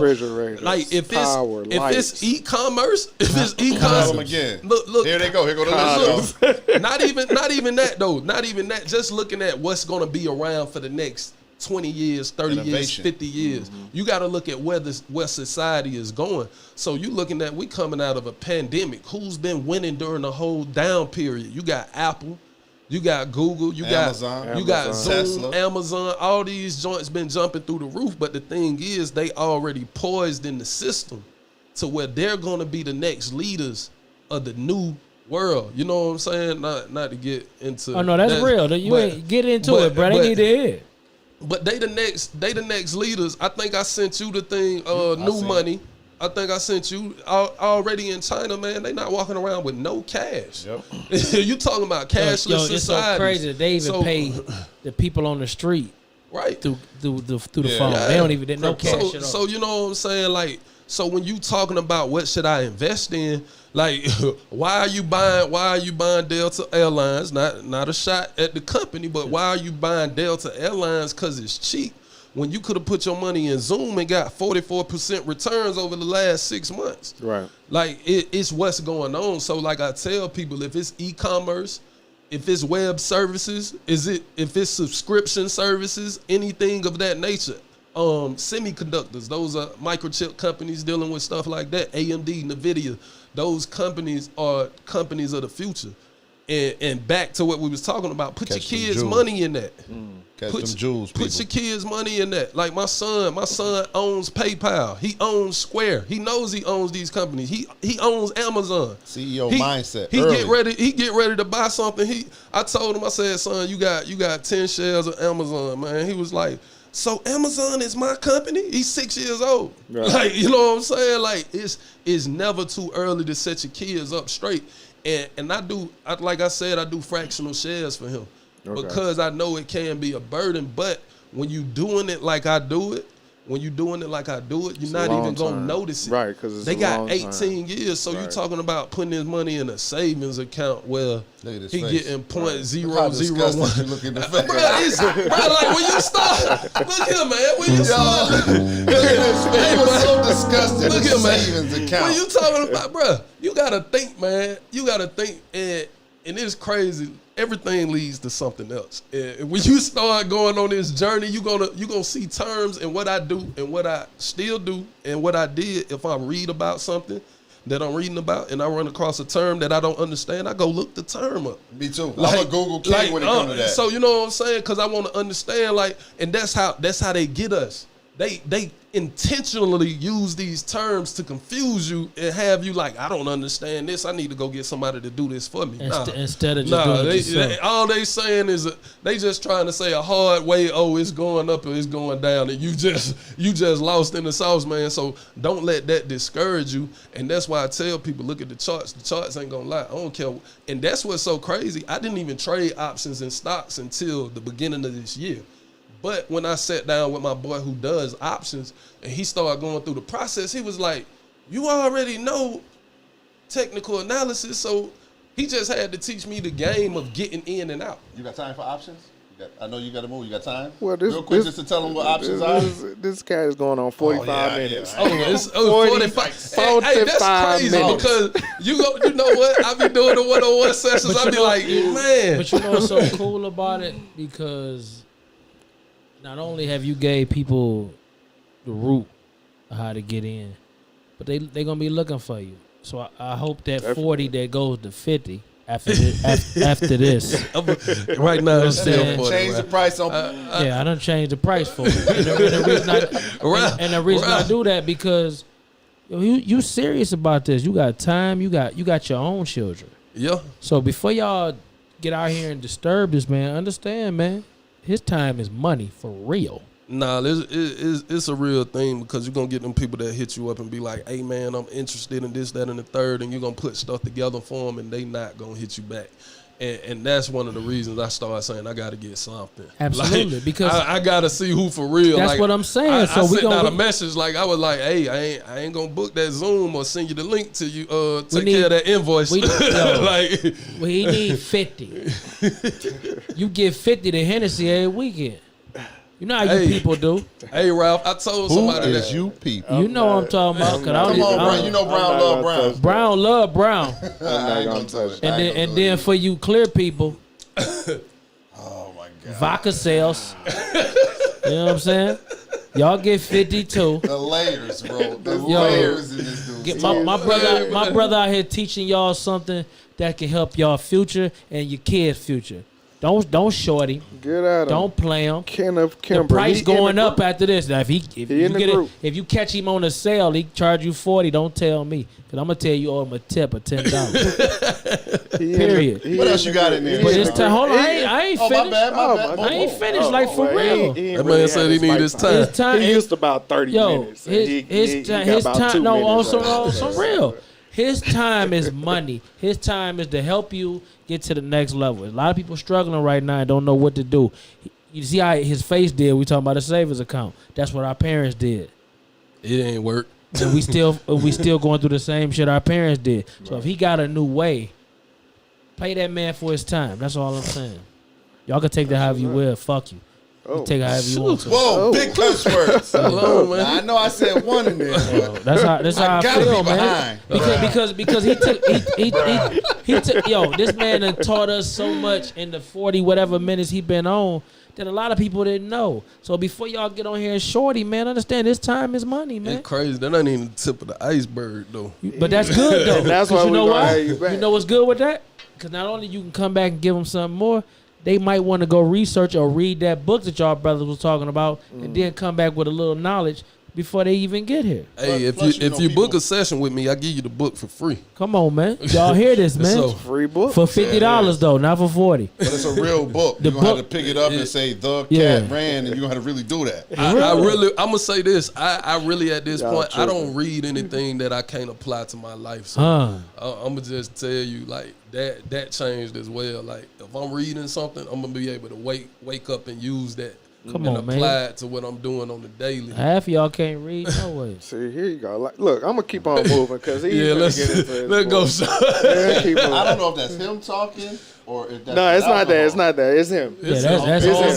Like if it's e-commerce, again. Look. Here they go. Here go the list. Not even that though. Not even that. Just looking at what's gonna be around for the next 20 years, 30 years, 50 years. You got to look at where society is going. So you looking at, we coming out of a pandemic. Who's been winning during the whole down period? You got Apple, you got Google, you got Zoom, Tesla. Amazon. All these joints been jumping through the roof. But the thing is, they already poised in the system to where they're going to be the next leaders of the new world. You know what I'm saying? Not to get into. Oh no, that's real. You ain't get into it, bro. They need to hear. But they the next leaders. I think I sent you the thing, new money. I think I sent you already in China, man. They not walking around with no cash. Yep. You talking about cashless society. It's so crazy that they even pay the people on the street through the phone. Yeah. They don't even no cash at all. So you know what I'm saying? Like, so when you talking about what should I invest in, like why are you buying Delta Airlines? Not a shot at the company, but why are you buying Delta Airlines? Because it's cheap. When you could have put your money in Zoom and got 44% returns over the last 6 months. Right. Like it's what's going on. So like I tell people, if it's e-commerce, if it's web services, if it's subscription services, anything of that nature. Semiconductors, those are microchip companies dealing with stuff like that. AMD, NVIDIA, those companies are companies of the future. And back to what we was talking about, put your kids' money in that. Put your kids' money in that. Like my son owns PayPal. He owns Square. He knows he owns these companies. He owns Amazon. CEO mindset. He get ready to buy something. I told him, I said, son, you got 10 shares of Amazon, man. He was like, so Amazon is my company? He's 6 years old. Right. Like, you know what I'm saying? Like it's never too early to set your kids up straight. And I do fractional shares for him. Okay. Because I know it can be a burden, but when you doing it like I do it, you're not even gonna notice it. Right, because they got 18 years, so you're talking about putting his money in a savings account where he getting .001. You look in the face. Bro, like when you start, look here, man. When you start, look at his face. He was so disgusted. Look here, man. Savings account. When you talking about, bro, you gotta think, man. You gotta think, and it's crazy. Everything leads to something else. And when you start going on this journey, you gonna see terms in what I do and what I still do and what I did. If I read about something that I'm reading about and I run across a term that I don't understand, I go look the term up. Me too. I'm a Google king when it comes to that. So you know what I'm saying? Because I want to understand, like, and that's how they get us. They intentionally use these terms to confuse you and have you like, I don't understand this. I need to go get somebody to do this for me. Instead of just doing it yourself. All they saying is they just trying to say a hard way. Oh, it's going up or it's going down, and you just lost in the sauce, man. So don't let that discourage you. And that's why I tell people, look at the charts. The charts ain't gonna lie. I don't care. And that's what's so crazy. I didn't even trade options and stocks until the beginning of this year. But when I sat down with my boy who does options and he started going through the process, he was like, you already know technical analysis, so he just had to teach me the game of getting in and out. You got time for options? I know you got to move. You got time? Well, real quick, just to tell them what options are. This cat is going on 45 minutes. Yeah. It's 45 hey, that's crazy minutes. Because you know what? I be doing the one-on-one sessions. I be like, man. But you know what's so cool about it? Because not only have you gave people the route of how to get in, but they gonna be looking for you. So I hope that 40 that goes to 50 after this. Right now, it's still 40. Change the price on. I done changed the price for it. And the reason I do that because you serious about this. You got time. You got your own children. Yeah. So before y'all get out here and disturb this man, understand, man, his time is money for real. Nah, it's a real thing because you're going to get them people that hit you up and be like, hey, man, I'm interested in this, that, and the third, and you're going to put stuff together for them, and they not going to hit you back. And that's one of the reasons I started saying I got to get something. Absolutely, like, because I got to see who for real. That's like, what I'm saying. I sent out a message like I was like, hey, I ain't gonna book that Zoom or send you the link to you. Take care of that invoice. We need 50. You get 50 to Hennessy every weekend. You know how you people do. Hey, Ralph, I told somebody that. You people? You know what I'm talking about. Come on, Brown. You know Brown love Brown. Brown love Brown. I ain't gonna touch it. And then for you clear people, oh my God, vodka sales. You know what I'm saying? Y'all get 52. The layers, bro. The layers in this dude. My brother out here teaching y'all something that can help y'all future and your kids' future. Don't short him. Get at him. Don't play him. Kenneth, Kimber. The price going up after this. Now, if you catch him on a sale, he charge you $40. Don't tell me, because I'm gonna tell you owe him a tip of $10. Period. What else you got in there? But it's time. Hold on, I ain't finished. My bad. I ain't finished. Like for real. That man said he need his time. He used about 30 minutes. His time. No, on some real. His time is money. His time is to help you get to the next level. A lot of people struggling right now and don't know what to do. You see how his face did? We talking about a savings account. That's what our parents did. It ain't work. And we still going through the same shit our parents did. So if he got a new way, pay that man for his time. That's all I'm saying. Y'all can take that however you will. Fuck you. You take it however you want to. Whoa, big cuss words. I know I said one in there. That's how I feel, man. Because he took this man done taught us so much in the 40 whatever minutes he been on that a lot of people didn't know. So before y'all get on here and shorty, man, understand this time is money, man. It's crazy. That ain't even the tip of the iceberg, though. But that's good, though. That's why you know why? You know what's good with that? Because not only you can come back and give them something more, they might want to go research or read that book that y'all brothers was talking about and then come back with a little knowledge before they even get here. Hey, if you book a session with me, I give you the book for free. Come on, man. Y'all hear this, man. So, free book. For $50 though, not for $40. But it's a real book. You're going to have to pick it up and say, the cat ran, and you're going to have to really do that. I'm going to say this. I really, at this point, I don't read anything that I can't apply to my life. So I'm going to just tell you, like, that changed as well. Like, if I'm reading something, I'm going to be able to wake up and use that. Apply it to what I'm doing on the daily. Half of y'all can't read, no way. See, here you go. Like, look, I'm gonna keep on moving because let's go. I don't know if that's him talking or if that's no, it's not that. It's not that. It's him. That's all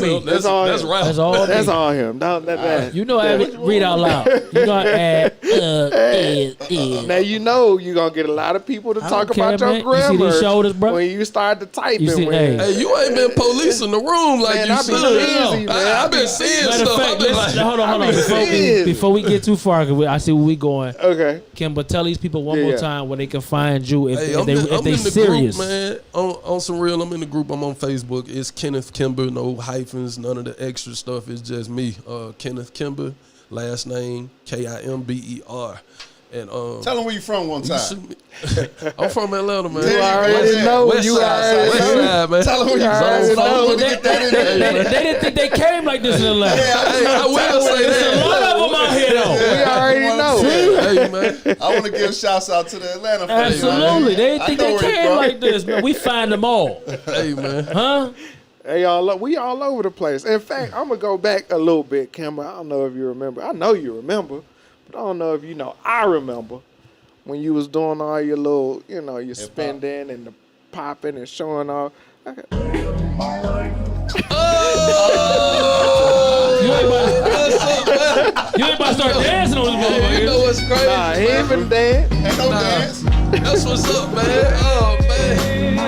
me. That's all him. Right. That's all. That's all him. That. You know, I read out loud. You know, now you know you're gonna get a lot of people to talk about your grammar. You see these shoulders, bro? When you start to typing. Hey, you ain't been police in the room like you should. I've been seeing stuff. Hold on. Before we get too far, cause I see where we going. Okay. Kimber, tell these people one more time where they can find you if they serious. Group, man. On some real, I'm in the group. I'm on Facebook. It's Kenneth Kimber, no hyphens, none of the extra stuff. It's just me, Kenneth Kimber, last name Kimber. And tell them where you from one time. I'm from Atlanta, man. You already know. West side, man. Tell them where you from. They didn't think they came like this in Atlanta. I will say that. There's a lot of them out here, though. We already know. Hey, man. I want to give shouts out to the Atlanta fans. Absolutely. They didn't think they came like this, man. We find them all. Hey, man. Huh? Hey, y'all, we all over the place. In fact, I'm going to go back a little bit, Kimber. I don't know if you remember. I know you remember. But I don't know if you know. I remember when you was doing all your little, your spending and the popping and showing off. Okay. You ain't about to start dancing on this motherfucker. You know what's crazy? Nah, he ain't been dance. Ain't no dance. That's what's up, man. Oh, man.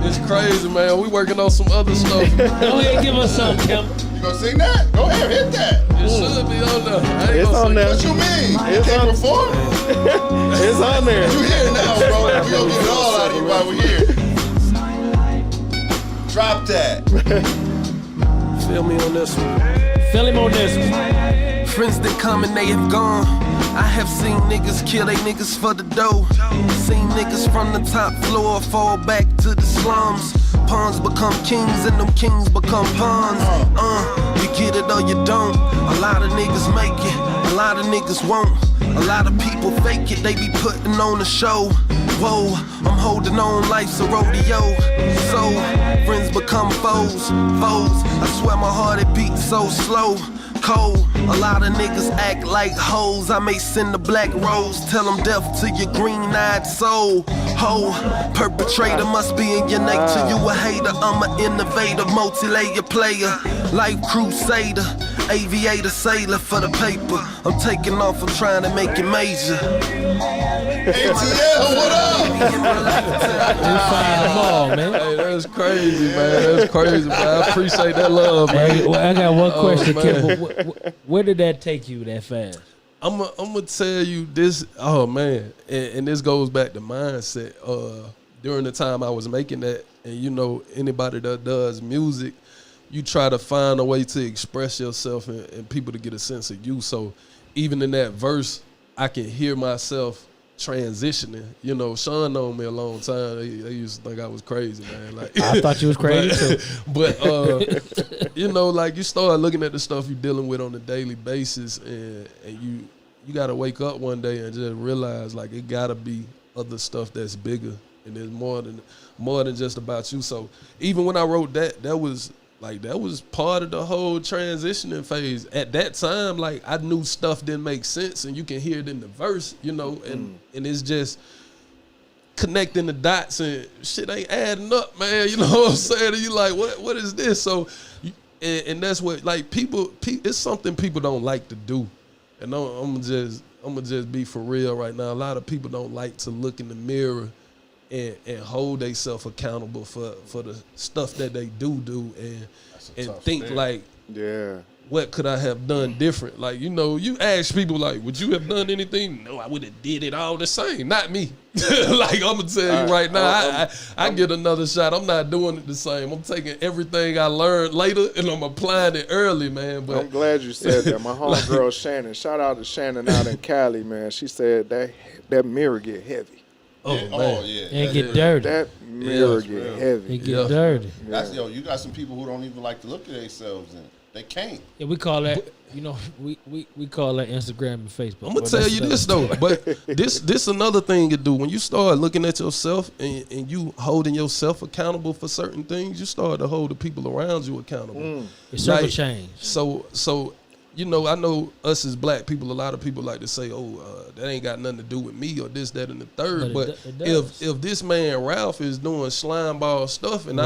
It's crazy, man. We working on some other stuff. Go ahead and give us some, Kim. You gonna sing that? Go ahead, hit that. It should be on there. It's on there. What you mean? It's Can't on- perform? It's on there. You here now, bro. We gonna get it all out of you while we're here. Drop that. Feel me on this one. Feel him on this one. Friends that come and they have gone. I have seen niggas kill they niggas for the dough. Seen niggas from the top floor fall back to the slums. Pawns become kings and them kings become pawns. You get it or you don't. A lot of niggas make it, a lot of niggas won't. A lot of people fake it, they be putting on a show. Whoa, I'm holding on, life's a rodeo. So, friends become foes. I swear my heart it beats so slow. Cold, a lot of niggas act like hoes. I may send a black rose, tell them death to your green-eyed soul. Ho, perpetrator must be in your nature. You a hater, I'm an innovator, multi-layer player, life crusader, aviator, sailor for the paper. I'm taking off, I'm trying to make it major. ATL, what up? We find them all, man. Hey, that's crazy, man. That's crazy, man. I appreciate that love, man. Hey, well, I got one question, man. Kimber. Where did that take you that fast? I'm gonna tell you this. Oh man, and this goes back to mindset. During the time I was making that, and you know, anybody that does music, you try to find a way to express yourself and people to get a sense of you. So even in that verse, I can hear myself transitioning. You know, Sean known me a long time. They used to think I was crazy, man. Like I thought you was crazy too. But you know, like you start looking at the stuff you're dealing with on a daily basis, and you gotta wake up one day and just realize like it gotta be other stuff that's bigger and there's more than just about you. So even when I wrote that was part of the whole transitioning phase. At that time, like I knew stuff didn't make sense, and you can hear it in the verse, you know, and it's just connecting the dots and shit ain't adding up, man. You know what I'm saying? And you like, what is this? So, and that's what like people. It's something people don't like to do, and I'm gonna just be for real right now. A lot of people don't like to look in the mirror and hold themselves accountable for the stuff that they do and think thing. like, Yeah. what could I have done different? Like, you know, you ask people like, would you have done anything? No, I would have did it all the same. Not me. Like, I'm going to tell you right now, I get another shot. I'm not doing it the same. I'm taking everything I learned later and I'm applying it early, man. But I'm glad you said that. My homegirl Shannon, shout out to Shannon out in Cali, man. She said that mirror get heavy. Oh, Yeah. man. Oh, yeah. And get dirty. That mirror it's get real. heavy. It get dirty. That's, you got some people who don't even like to look at themselves in. They can't. Yeah, we call that, you know, we call that Instagram and Facebook. I'm gonna tell you this though, but this another thing you do when you start looking at yourself and you holding yourself accountable for certain things, you start to hold the people around you accountable. It's circle Like, change. So you know, I know us as black people, a lot of people like to say, that ain't got nothing to do with me or this, that, and the third. But it does. if this man Ralph is doing slime ball stuff and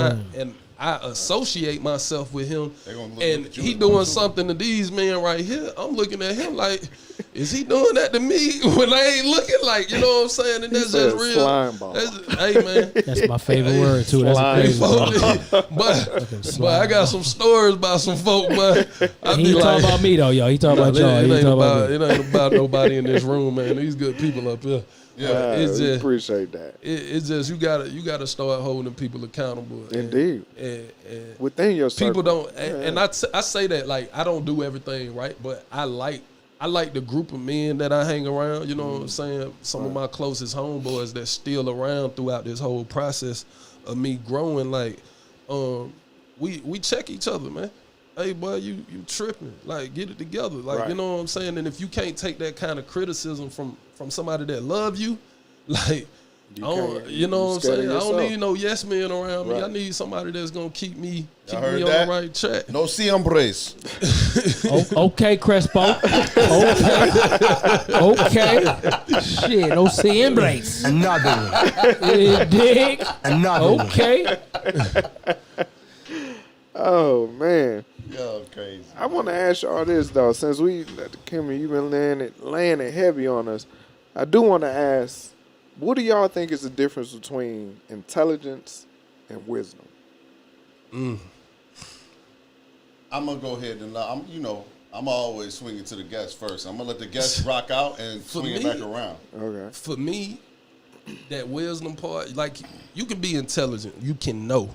I associate myself with him, and he doing something to these men right here, I'm looking at him like, is he doing that to me when I ain't looking? Like, you know what I'm saying? And that's just real. Slime ball. Hey man, That's my favorite word too. That's a crazy word. but I got some stories about some folk, but I He be ain't like, talking about me though, y'all. He talking about y'all. He it talking about me. ain't about nobody in this room, man. These good people up here. Yeah. It's we just, appreciate that. it's just you gotta start holding people accountable. Indeed. And Within your circle. people don't, and I say that like I don't do everything right, but I like the group of men that I hang around. You know what I'm saying? Some of my closest homeboys that's still around throughout this whole process of me growing. Like, we check each other, man. Hey, boy, you tripping. Like, get it together. Like, Right. you know what I'm saying? And if you can't take that kind of criticism from somebody that love you, like, you know what I'm saying? I don't need no yes men around me. Right. I need somebody that's going to keep me on heard the that? right track. No hombres. Okay, Crespo. Okay. Shit, no embrace. Another one. Dig. Another one. Okay. Oh man. Yo, crazy. I want to ask y'all this though, since Kimber, you've been laying it heavy on us. I do want to ask, what do y'all think is the difference between intelligence and wisdom? I'm gonna go ahead and I'm always swinging to the guests first. I'm gonna let the guests rock out and swing it back around. Okay. For me, that wisdom part, like you can be intelligent, you can know.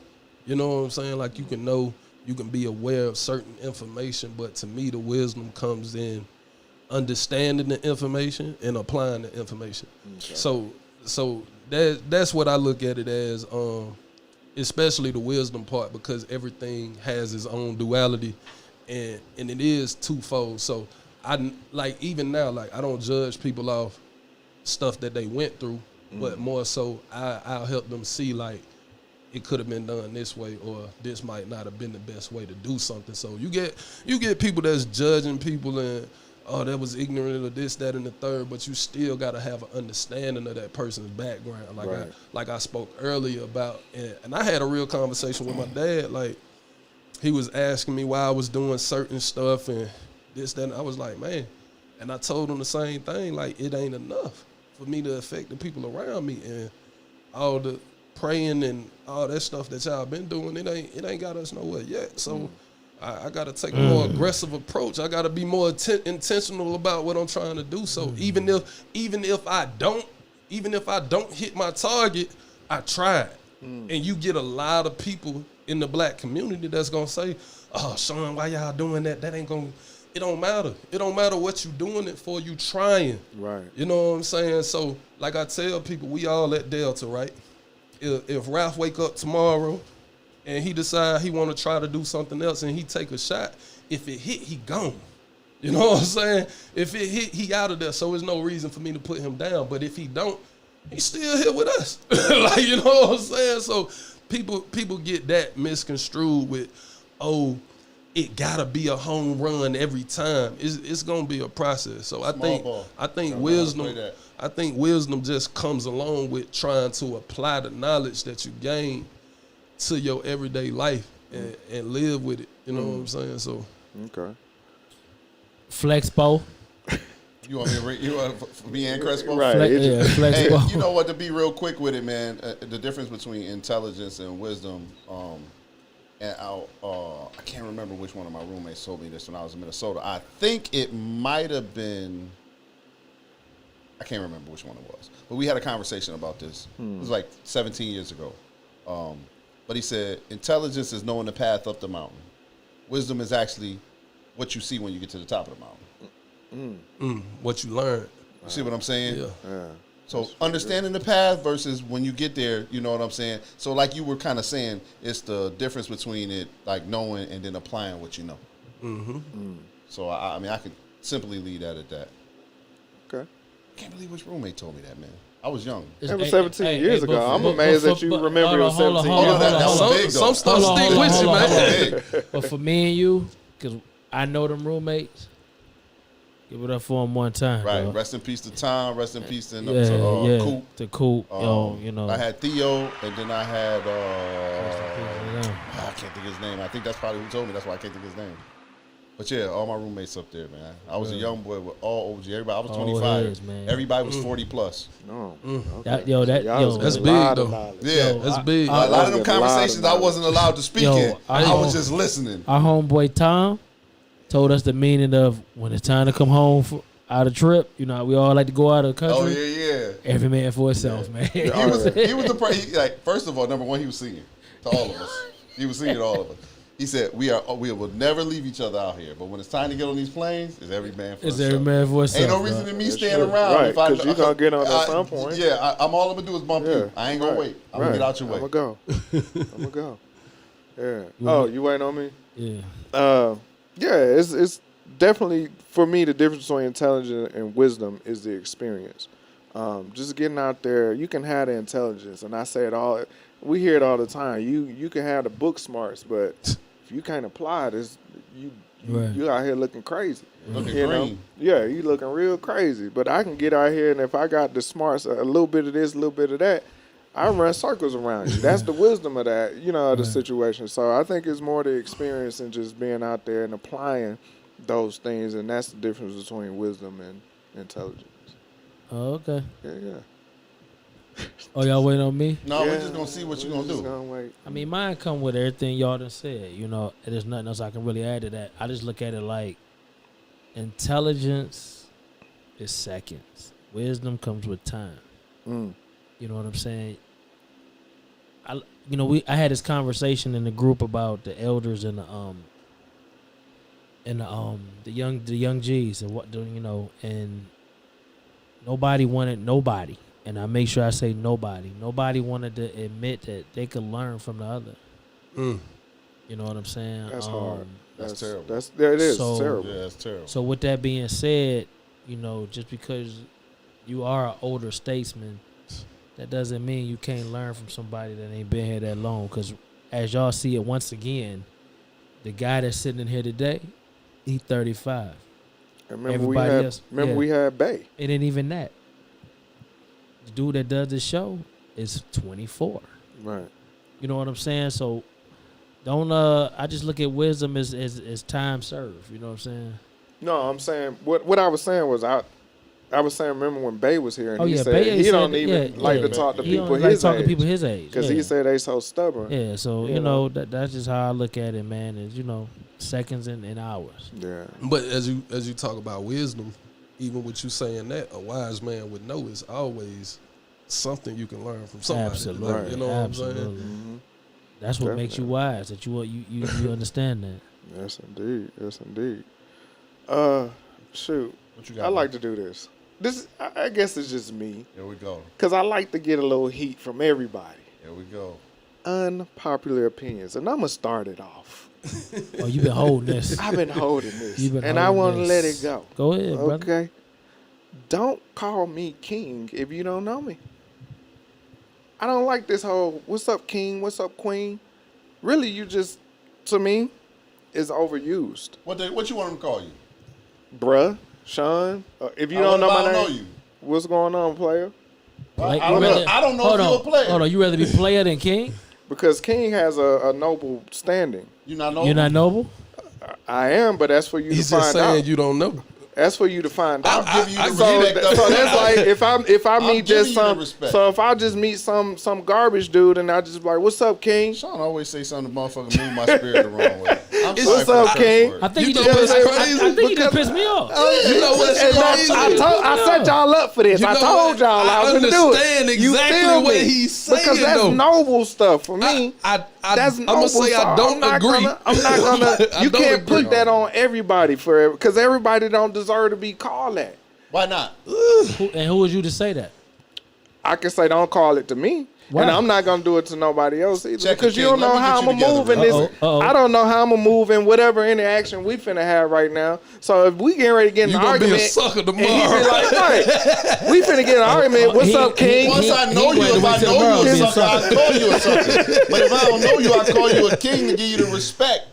You know what I'm saying? Like you can know, you can be aware of certain information, but to me the wisdom comes in understanding the information and applying the information. Okay. So that's what I look at it as, especially the wisdom part, because everything has its own duality and it is twofold. So I like even now, like I don't judge people off stuff that they went through, but more so I'll help them see like it could have been done this way, or this might not have been the best way to do something. So you get people that's judging people and that was ignorant of this, that, and the third, but you still got to have an understanding of that person's background. Like I spoke earlier about, and I had a real conversation with my dad. Like he was asking me why I was doing certain stuff and this, that, and I was like, man, and I told him the same thing. Like it ain't enough for me to affect the people around me, and all the praying and all that stuff that y'all been doing, it ain't got us nowhere yet. So I got to take a more aggressive approach. I got to be more intentional about what I'm trying to do. So even if I don't hit my target, I tried. And you get a lot of people in the black community that's gonna say, "Oh, Sean, why y'all doing that? That ain't gonna." It don't matter. It don't matter what you doing it for. You trying. Right. You know what I'm saying? So like I tell people, we all at Delta, right? If Ralph wake up tomorrow and he decide he want to try to do something else and he take a shot, if it hit, he gone. You know what I'm saying? If it hit, he out of there. So there's no reason for me to put him down. But if he don't, he's still here with us. Like, you know what I'm saying? So people get that misconstrued with, oh, it gotta be a home run every time. It's gonna be a process. So I think wisdom just comes along with trying to apply the knowledge that you gain to your everyday life and live with it. You know what I'm saying? So okay. Flexpo. You want me and Crespo? Right. Flexpo. Hey, you know what? To be real quick with it, man. The difference between intelligence and wisdom. And I can't remember which one of my roommates told me this when I was in Minnesota. I think it might have been. I can't remember which one it was, but we had a conversation about this. It was like 17 years ago. But he said, intelligence is knowing the path up the mountain. Wisdom is actually what you see when you get to the top of the mountain. What you learn. You see what I'm saying? Yeah. So understanding the path versus when you get there, you know what I'm saying? So like you were kind of saying, it's the difference between it, like knowing and then applying what you know. So I mean, I can simply leave that at that. Okay. I can't believe which roommate told me that, man. I was young. That was 17 years ago. I'm amazed that you remember it was 17 years ago. Some stuff stick with you, man. But for me and you, because I know them roommates, give it up for them one time. Right. Bro. Rest in peace to Tom. Rest in peace to Coop. To Coop. You know. I had Theo, and then I had I can't think of his name. I think that's probably who told me. That's why I can't think of his name. But yeah, all my roommates up there, man. I was a young boy with all OG. Everybody, I was 25. Heads, man. Everybody was 40 plus. No. Okay. That's big though. Yeah, that's big. A lot of them conversations I wasn't allowed to speak in. I was just listening. Our homeboy Tom told us the meaning of when it's time to come home out of trip. You know, we all like to go out of the country. Oh yeah. Every man for himself, man. He was the first of all, number one, he was singing to all of us. He was singing to all of us. He said, we will never leave each other out here. But when it's time to get on these planes, it's every man for himself. Every man for himself. Ain't no reason to me staying around. Right, because you're going to get on at some point. Yeah, I'm all I'm going to do is bump you. I ain't going to wait. I'm going to get out your way. I'm going to go. Yeah. Oh, you waiting on me? Yeah. It's definitely, for me, the difference between intelligence and wisdom is the experience. Just getting out there, you can have the intelligence. And I say it all, we hear it all the time. You can have the book smarts, but if you can't apply it, you out here looking crazy. Looking green. Yeah, you looking real crazy. But I can get out here, and if I got the smarts, a little bit of this, a little bit of that, I run circles around you. That's the wisdom of that, the situation. So I think it's more the experience and just being out there and applying those things, and that's the difference between wisdom and intelligence. Oh, okay. Yeah. Oh, y'all waiting on me? No, we're just gonna see what you're gonna do. Wait. I mean, mine come with everything y'all done said. You know, there's nothing else I can really add to that. I just look at it like intelligence is seconds. Wisdom comes with time. You know what I'm saying? I had this conversation in the group about the elders and the young G's and and nobody wanted nobody. And I make sure I say nobody. Nobody wanted to admit that they could learn from the other. You know what I'm saying? That's hard. That's terrible. It is terrible. Yeah, that's terrible. So with that being said, just because you are an older statesman, that doesn't mean you can't learn from somebody that ain't been here that long. Because as y'all see it once again, the guy that's sitting in here today, he 35. Remember we had Bay. It ain't even that. The dude that does this show is 24. Right. You know what I'm saying? So don't I just look at wisdom as time served. You know what I'm saying? No, I'm saying what I was saying was I was saying, remember when Bay was here and he said Bay he don't even like to talk to people his age. Because he said they so stubborn. Yeah, so that's just how I look at it, man. Is seconds and hours. Yeah. But as you talk about wisdom, even with you saying that, a wise man would know is always something you can learn from somebody. Absolutely. Like, you know Absolutely. what I'm saying? Mm-hmm. That's what makes you wise. That you understand that. Yes, indeed. Shoot. What you got? I like to do this. I guess it's just me. Here we go. Because I like to get a little heat from everybody. Here we go. Unpopular opinions. And I'm going to start it off. Oh, you've been holding this. I've been holding this. I want to let it go. Go ahead, brother. Okay. Don't call me king if you don't know me. I don't like this whole, what's up, king? What's up, queen? Really, you just, to me, is overused. What you want him to call you? Bruh, Sean. If you don't know my name, know you. What's going on, player? I don't know if you're a player. Hold on, you rather be player than king? Because king has a noble standing. You not noble? You're not noble? I am, but that's for you to find out. He's just saying you don't know. That's for you to find out. I'm giving you the So respect. that's like if I meet just giving you the some. respect. So if I just meet some garbage dude and I just be like, "What's up, king?" Sean always say something to motherfucker move my spirit the wrong way. What's up, king? I think You you know just what's crazy? I think you just pissed me off. You know what's And crazy? I set y'all up for this. You I know told what? y'all I was gonna do it. understand You exactly feel what me? he's saying, because that's though. noble stuff for me. That's I'm noble gonna say stuff. I don't agree. I'm not gonna. I You don't can't agree. put that on everybody because everybody don't deserve to be called that. Why not? Who was you to say that? I can say don't call it to me. Why? And I'm not gonna do it to nobody else either. Check Because it, you don't King. know Let me how get I'm you gonna move in together, this. Uh-oh. I don't know how I'm gonna move in whatever interaction we finna have right now. So if we getting ready to get in You an gonna be argument, a sucker and he tomorrow. be like, right, we finna get in an argument. What's up, King? Once I know you, if I wait till know tomorrow you to a be a sucker, I call you a sucker. But if I don't know you, I call you a king to give you the respect.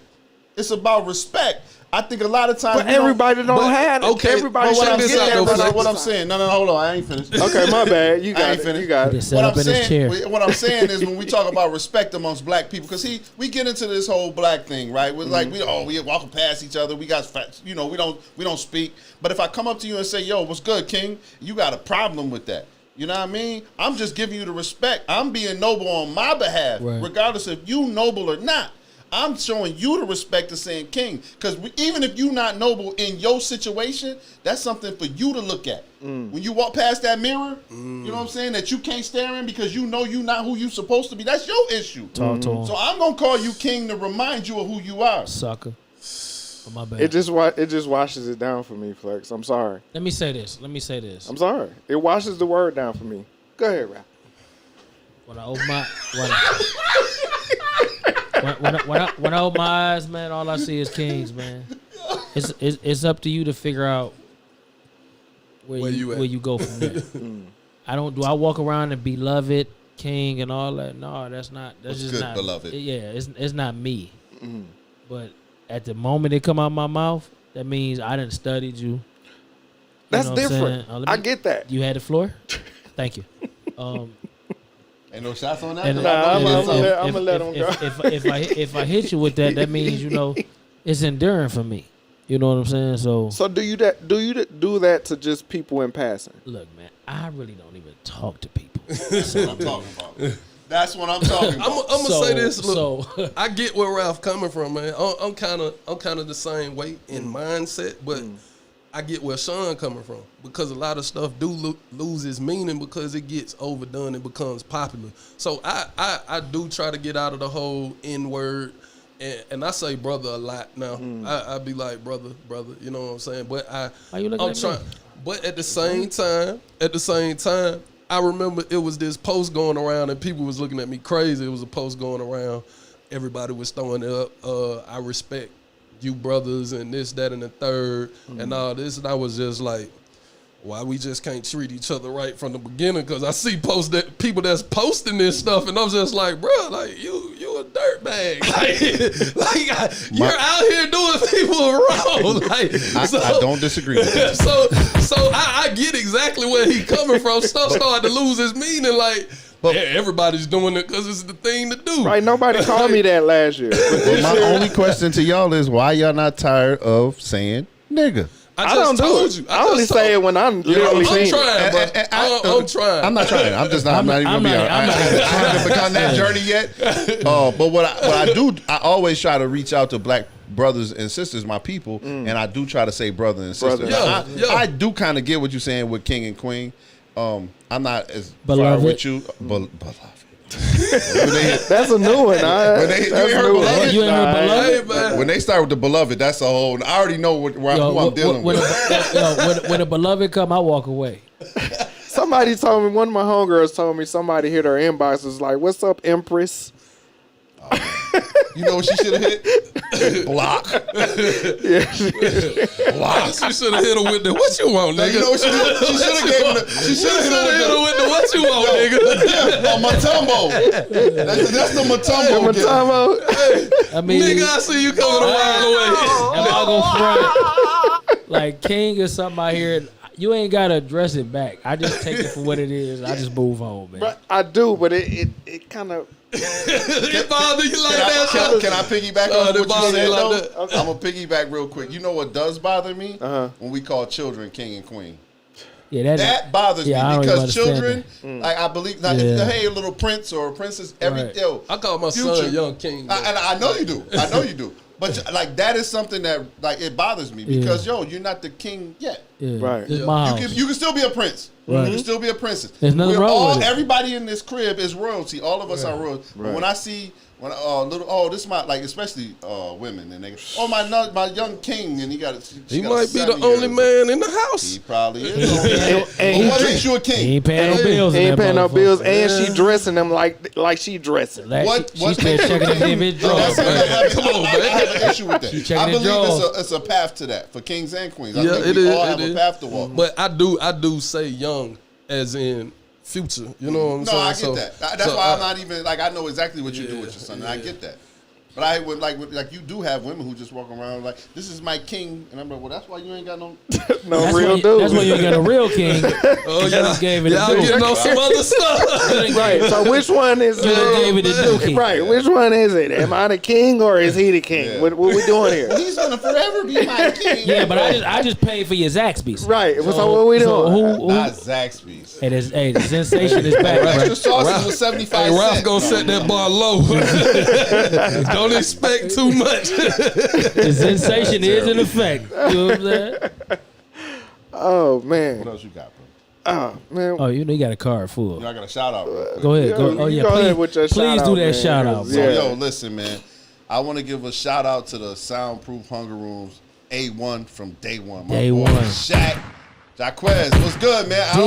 It's about respect. I think a lot of times, But everybody don't have it. okay, Everybody but What I'm check this should out, get though, that. Flex. what I'm saying. No, hold on. I ain't finished. Okay, my bad. You I got ain't it. finished. You got He it. just sat up in his chair. What I'm saying is when we talk about respect amongst black people, because we get into this whole black thing, right? We're like we walking past each other. We got facts, we don't speak. But if I come up to you and say, "Yo, what's good, King?" You got a problem with that. You know what I mean? I'm just giving you the respect. I'm being noble on my behalf, Right. regardless if you noble or not. I'm showing you the respect of saying king. Because even if you're not noble in your situation, that's something for you to look at. When you walk past that mirror, you know what I'm saying, that you can't stare in because you know you're not who you supposed to be. That's your issue. Talk to him. So I'm going to call you king to remind you of who you are. Sucker. Oh, my bad. It just washes it down for me, Flex. I'm sorry. Let me say this. I'm sorry. It washes the word down for me. Go ahead, Rap. When I open my eyes, man, all I see is kings, man. It's up to you to figure out where you go from there. Do I walk around and beloved king and all that? No, that's What's just good, not beloved? Yeah, it's not me. But at the moment it come out my mouth, that means I done studied you. That's know what I'm different. saying? I get that. You had the floor. Thank you. Ain't no shots on that? And Nah, If- I'm gonna let him go. If I hit you with that, that means it's enduring for me. You know what I'm saying? So do you do that to just people in passing? Look, man, I really don't even talk to people. That's what I'm talking about. That's what I'm talking about. I'm gonna say this. Look, I get where Ralph coming from, man. I'm kind of the same way in mindset, but I get where Sean coming from because a lot of stuff do lose its meaning because it gets overdone and becomes popular. So I do try to get out of the whole N-word. And I say brother a lot now. I be like brother, you know what I'm saying? But I'm trying. But at the same time, I remember it was this post going around and people was looking at me crazy. It was a post going around. Everybody was throwing it up. I respect you brothers and this, that, and the third and all this. And I was just like, why we just can't treat each other right from the beginning? Because I see people that's posting this stuff, and I'm just like, bro, like you a dirtbag. Like you're out here doing people wrong. Like, I don't disagree with that. So I get exactly where he coming from. Stuff started to lose its meaning. Like, everybody's doing it because it's the thing to do. Right? Nobody called me that last year. Well, my only question to y'all is why y'all not tired of saying nigga? I just told you. I only say it when I'm literally I'm trying, bro. I'm trying. I'm not trying. I'm not even gonna be honest. I haven't begun that journey yet. But what I do, I always try to reach out to black brothers and sisters, my people, and I do try to say brother and sister. I do kind of get what you're saying with king and queen. I'm not as far with you, beloved. That's a new one. You ain't heard beloved? You ain't heard beloved? When they start with the beloved, that's a whole. I already know who I'm dealing with. When a beloved come, I walk away. Somebody told me, one of my homegirls told me somebody hit her inbox was like, "What's up, Empress?" You know what she should have hit? Block. Block. She should have hit her with the what you want, nigga. You know what she did? She should have gave him. She should have hit her with the what you want, nigga. Matumbo. That's the Matumbo. Matumbo. I mean, nigga, I see you coming a while away. Am I gonna front? Like King or something out here. You ain't gotta address it back. I just take it for what it is. I just move on, man. But I do, but it kind of. It bother you like that? Can I piggyback on what you said, though? Okay. I'm going to piggyback real quick. You know what does bother me? When we call children king and queen. Yeah, that bothers me because children, like I believe, hey, little prince or princess, I call my son young king. And I know you do. I know you do. But like that is something that like it bothers me because you're not the king yet. Yeah. Right. You can still be a prince. Right. You can still be a princess. There's nothing wrong with it. Everybody in this crib is royalty. All of us are royalty. Right. But when I see this is my like especially women and they my young king and he might be the only man in the house. He probably is. And what makes you a king? He ain't paying no bills. He ain't paying no bills, and she dressing them like she dressing. She's still checking his drawers. Come on, man. I have an issue with that. I believe it's a path to that for kings and queens. I think we all have a path to walk. But I do say young as in future, you know what I'm saying? No, I get that. That's why I'm not even like I know exactly what you do with your son, and I get that. But I would like you do have women who just walk around like this is my king, and I'm like, well, that's why you ain't got no real dude. That's why you ain't got a real king. Oh yeah, just gave it to Duke. Getting on some other stuff. Right. So which one is? Gave it to Duke. Right. Which one is it? Am I the king or is he the king? Yeah. What we doing here? He's gonna forever be my king. Yeah, but I just paid for your Zaxby's. Right. So what we doing? Not Zaxby's. Hey, the sensation is back. Extra sauce was 75 cents. Ralph gonna set that bar low. Don't expect too much. The sensation is in effect. You know what I'm saying? Oh man. What else you got, bro? Oh man. Oh, you got a card full. I got a shout out. Go ahead. Please do that shout out. So, yo, listen, man. I want to give a shout out to the Soundproof Hunger Rooms A1 from day one. Day one. Shaq. Jaquez, what's good, man? I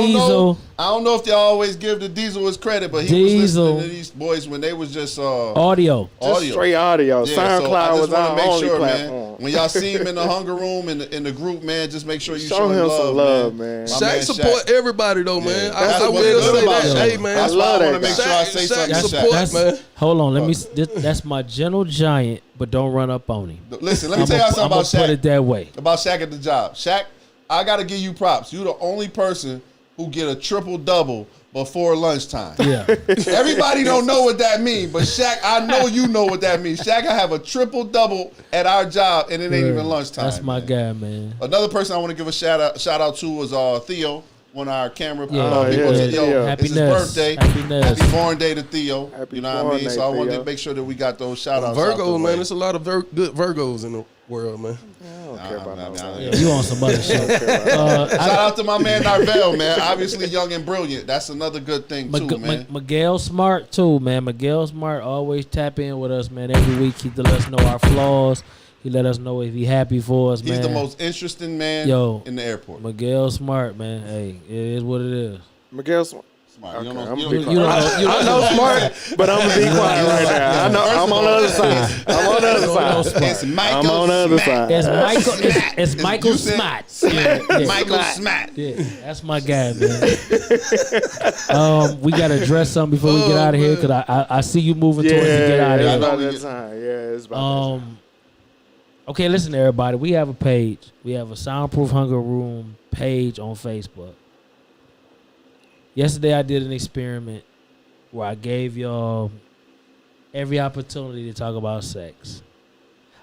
don't know if they always give the Diesel his credit, but he was listening to these boys when they was just audio. Just straight audio. Yeah, SoundCloud was our only platform. Man, when y'all see him in the Hunger Room in the group, man, just make sure you show him some love, man. Shaq support everybody though, man. I will say that. Hey, man, that's why I want to make sure I say something to Shaq. Man. Hold on, that's my gentle giant, but don't run up on him. Listen, let me tell y'all something about Shaq. Put it that way. About Shaq at the job. Shaq, I got to give you props. You the only person who get a triple-double before lunchtime. Yeah. Everybody don't know what that means, but Shaq, I know you know what that means. Shaq, I have a triple-double at our job, and it ain't even lunchtime. That's my guy, man. Another person I want to give a shout out to was Theo, one of our camera people. Happy It's his birthday. Happy born day to Theo. Happy you know what I mean? So I wanted Theo. to make sure that we got those shout outs. Virgo, man, there's a lot of good Virgos in the world, man. I don't care about that. Yeah, you on some other shit. Shout out to my man Narvell, man. Obviously young and brilliant. That's another good thing too, man. Miguel Smart too, man. Miguel Smart always tap in with us, man. Every week he let us know our flaws. He let us know if he happy for us, man. He's the most interesting man in the airport. Miguel Smart, man. Hey, it is what it is. Miguel Smart. Smart. Okay, You I'm don't gonna be know. quiet. I know Smart, but I'm gonna be quiet right now. I know I'm on the other side. I'm on the other side. It's Michael I'm on the other Smack. side. It's Michael You said- Smart. Yeah. Michael Smack. Yeah, that's my guy, man. We gotta address something before we get out of here because I see you moving towards to get out of Yeah, here. it's about that time. Yeah, it's about that time. Okay, listen, everybody. We have a page. We have a Soundproof Hunger Room page on Facebook. Yesterday, I did an experiment where I gave y'all every opportunity to talk about sex.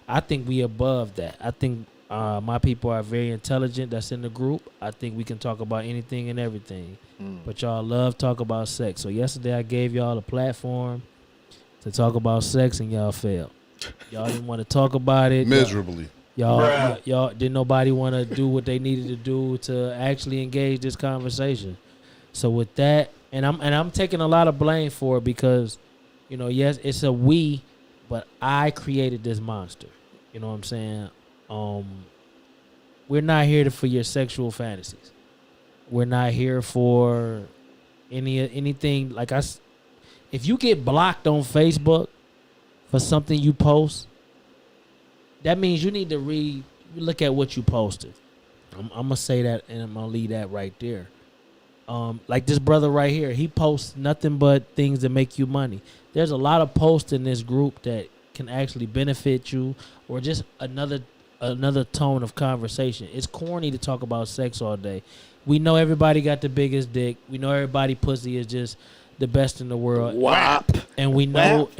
I think we above that. I think my people are very intelligent that's in the group. I think we can talk about anything and everything. But y'all love talk about sex. So yesterday, I gave y'all a platform to talk about sex, and y'all failed. Y'all didn't want to talk about it Miserably. Y'all didn't nobody want to do what they needed to do to actually engage this conversation. So with that, and I'm taking a lot of blame for it because, yes, it's a we, but I created this monster. You know what I'm saying? We're not here for your sexual fantasies. We're not here for anything like us. If you get blocked on Facebook for something you post, that means you need to look at what you posted. I'm gonna say that, and I'm gonna leave that right there. Like this brother right here, he posts nothing but things that make you money. There's a lot of posts in this group that can actually benefit you, or just another tone of conversation. It's corny to talk about sex all day. We know everybody got the biggest dick. We know everybody pussy is just the best in the world. WAP. And we know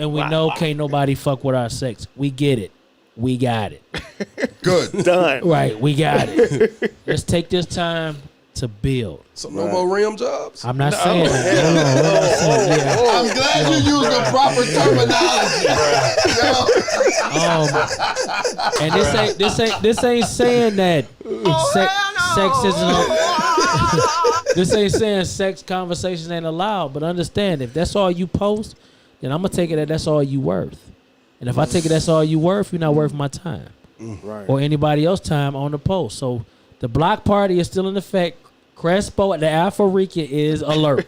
can't nobody fuck with our sex. We get it. We got it. Good. Done. Right, we got it. Let's take this time to build. So no more rim jobs? I'm not saying that. I'm glad you used the proper terminology. And this ain't saying that sex isn't. This ain't saying sex conversations ain't allowed. But understand, if that's all you post, then I'm gonna take it that's all you worth. And if I take it that's all you worth, you're not worth my time, Right. or anybody else's time on the post. So the block party is still in effect. Crespo, the Alpha Rican, is alert.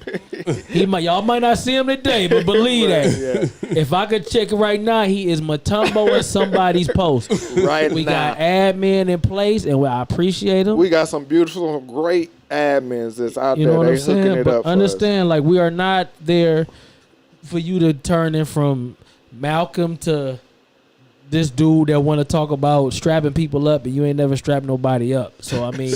Y'all might not see him today, but believe that. If I could check it right now, he is Matumbo at somebody's post. Right We now. got admin in place, and I appreciate them. We got some beautiful, great admins that's out You there. know what They I'm hooking saying? it But up for us. understand, like, we are not there for you to turn in from Malcolm to this dude that want to talk about strapping people up, and you ain't never strapped nobody up. So I mean,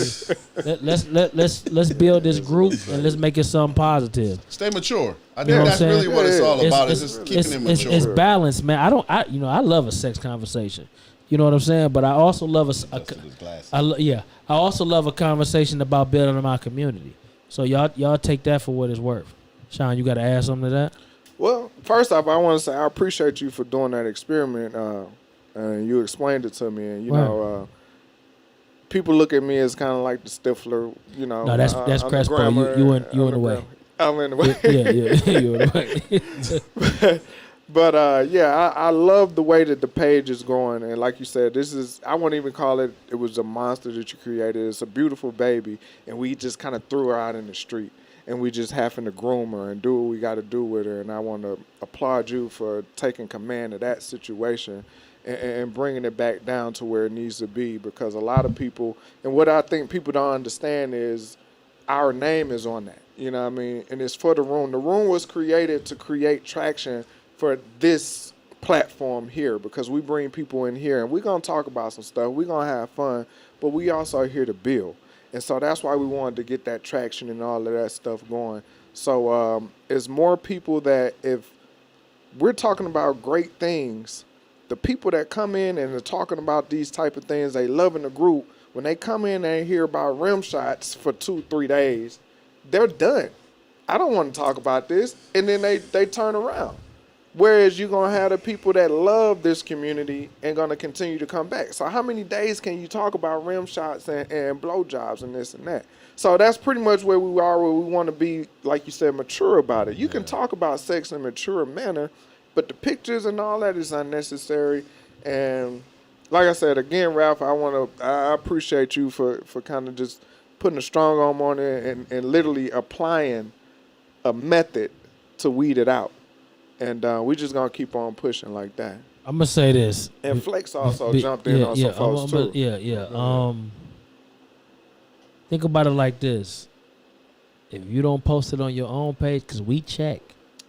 let's build this group and let's make it something positive. Stay mature. I You think know that's what I'm really saying? what it's all about. It's just keeping it mature. It's balanced, man. I love a sex conversation. You know what I'm saying? But I also love I also love a conversation about building my community. So y'all take that for what it's worth. Sean, you got to add something to that? Well, first off, I want to say I appreciate you for doing that experiment. And you explained it to me, and you know, people look at me as kind of like the Stifler. You know, no, that's I'm the Crespo. grammar, You in the way. I'm in the way. Yeah, you in the way. But I love the way that the page is going, and like you said, I wouldn't even call it. It was a monster that you created. It's a beautiful baby, and we just kind of threw her out in the street, and we just having to groom her and do what we got to do with her. And I want to applaud you for taking command of that situation and bringing it back down to where it needs to be, because a lot of people, and what I think people don't understand is our name is on that. You know what I mean? And it's for the room. The room was created to create traction for this platform here, because we bring people in here and we're going to talk about some stuff. We're going to have fun, but we also are here to build. And so that's why we wanted to get that traction and all of that stuff going. So it's more people that if we're talking about great things, the people that come in and are talking about these type of things, they love in the group, when they come in and hear about rim shots for 2-3 days, they're done. I don't want to talk about this. And then they turn around. Whereas you're going to have the people that love this community and going to continue to come back. So how many days can you talk about rim shots and blowjobs and this and that? So that's pretty much where we are, where we want to be, like you said, mature about it. You can talk about sex in a mature manner, but the pictures and all that is unnecessary. And like I said, again, Ralph, I appreciate you for kind of just putting a strong arm on it and literally applying a method to weed it out. And we just going to keep on pushing like that. I'm going to say this. And Flex also jumped in on some folks too. Think about it like this. If you don't post it on your own page, because we check.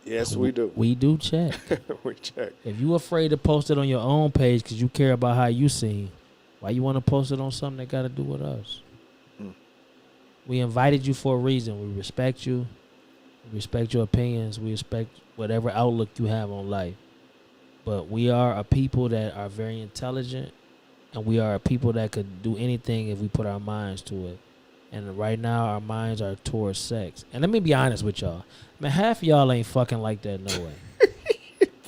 Yes, we do. We do check. We check. If you afraid to post it on your own page because you care about how you seen, why you want to post it on something that got to do with us? We invited you for a reason. We respect you. We respect your opinions. We respect whatever outlook you have on life. But we are a people that are very intelligent, and we are a people that could do anything if we put our minds to it. And right now, our minds are towards sex. And let me be honest with y'all. Man, half of y'all ain't fucking like that, no way.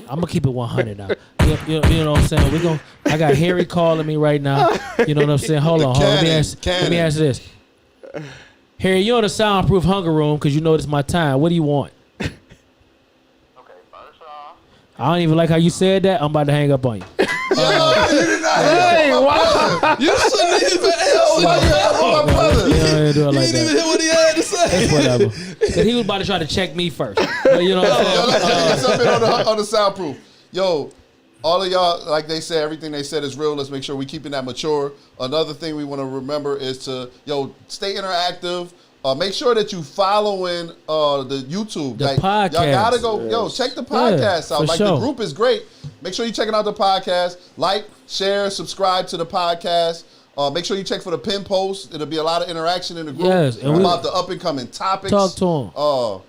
I'm going to keep it 100 now. You know what I'm saying? I got Harry calling me right now. You know what I'm saying? Hold on. Let me ask this. Harry, you're in the soundproof hunger room because you know it's my time. What do you want? Okay, first off. I don't even like how you said that. I'm about to hang up on you. You did not hear wow. You shouldn't even answer my brother. You didn't even hear what he had to say. That's whatever. Because he was about to try to check me first. But you know what I'm saying? Let's jump in on the soundproof. Yo, all of y'all, like they said, everything they said is real. Let's make sure we keeping that mature. Another thing we want to remember is to, stay interactive. Make sure that you following the YouTube. The podcast. Y'all gotta go, check the podcast out. Like, sure. The group is great. Make sure you're checking out the podcast. Like, share, subscribe to the podcast. Make sure you check for the pin posts. It'll be a lot of interaction in the group about the up and coming topics. Talk to them.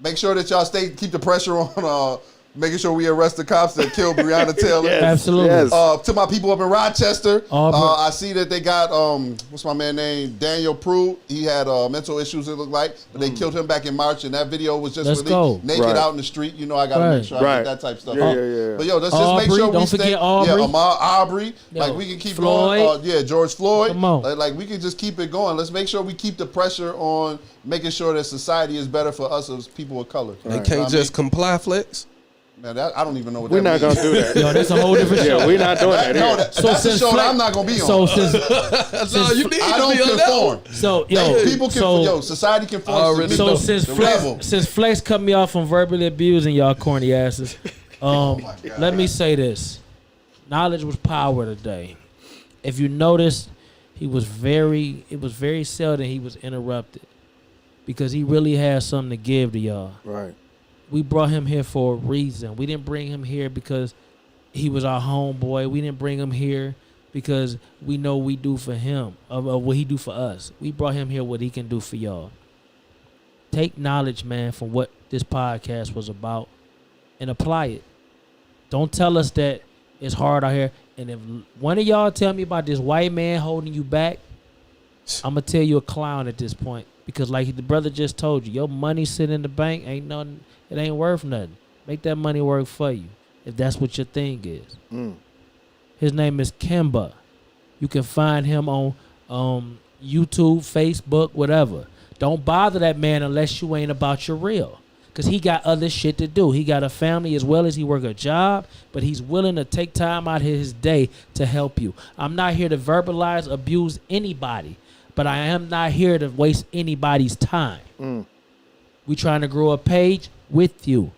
Make sure that y'all keep the pressure on making sure we arrest the cops that killed Breonna Taylor. Yes. Absolutely. Yes. To my people up in Rochester, I see that they got, what's my man name? Daniel Prude. He had mental issues, it looked like, but they killed him back in March, and that video was just released naked out in the street. You know, I got to make sure I get that type of stuff. Yeah. But let's just make sure don't forget Aubrey. Yeah, Ahmaud Arbery. Like, we can keep Floyd. going. George Floyd. Come on. Like, we can just keep it going. Let's make sure we keep the pressure on making sure that society is better for us as people of color. They can't just comply, Flex. Man, I don't even know what we're that means. We're not going to do that. Yo, that's a whole different show. Yeah, we're not doing that. That's a show that I'm not going to be on. So since I don't conform. People can society conforms to since Flex cut me off from verbally abusing y'all corny asses, let me say this. Knowledge was power today. If you notice, it was very seldom he was interrupted because he really had something to give to y'all. Right. We brought him here for a reason. We didn't bring him here because he was our homeboy. We didn't bring him here because we know we do for him, of what he do for us. We brought him here what he can do for y'all. Take knowledge, man, from what this podcast was about and apply it. Don't tell us that it's hard out here. And if one of y'all tell me about this white man holding you back, I'm going to tell you a clown at this point. Because like the brother just told you, your money sitting in the bank ain't nothing. It ain't worth nothing. Make that money work for you if that's what your thing is. His name is Kimber. You can find him on YouTube, Facebook, whatever. Don't bother that man unless you ain't about your real. Because he got other shit to do. He got a family as well as he work a job, but he's willing to take time out of his day to help you. I'm not here to verbalize, abuse anybody, but I am not here to waste anybody's time. We trying to grow a page with you.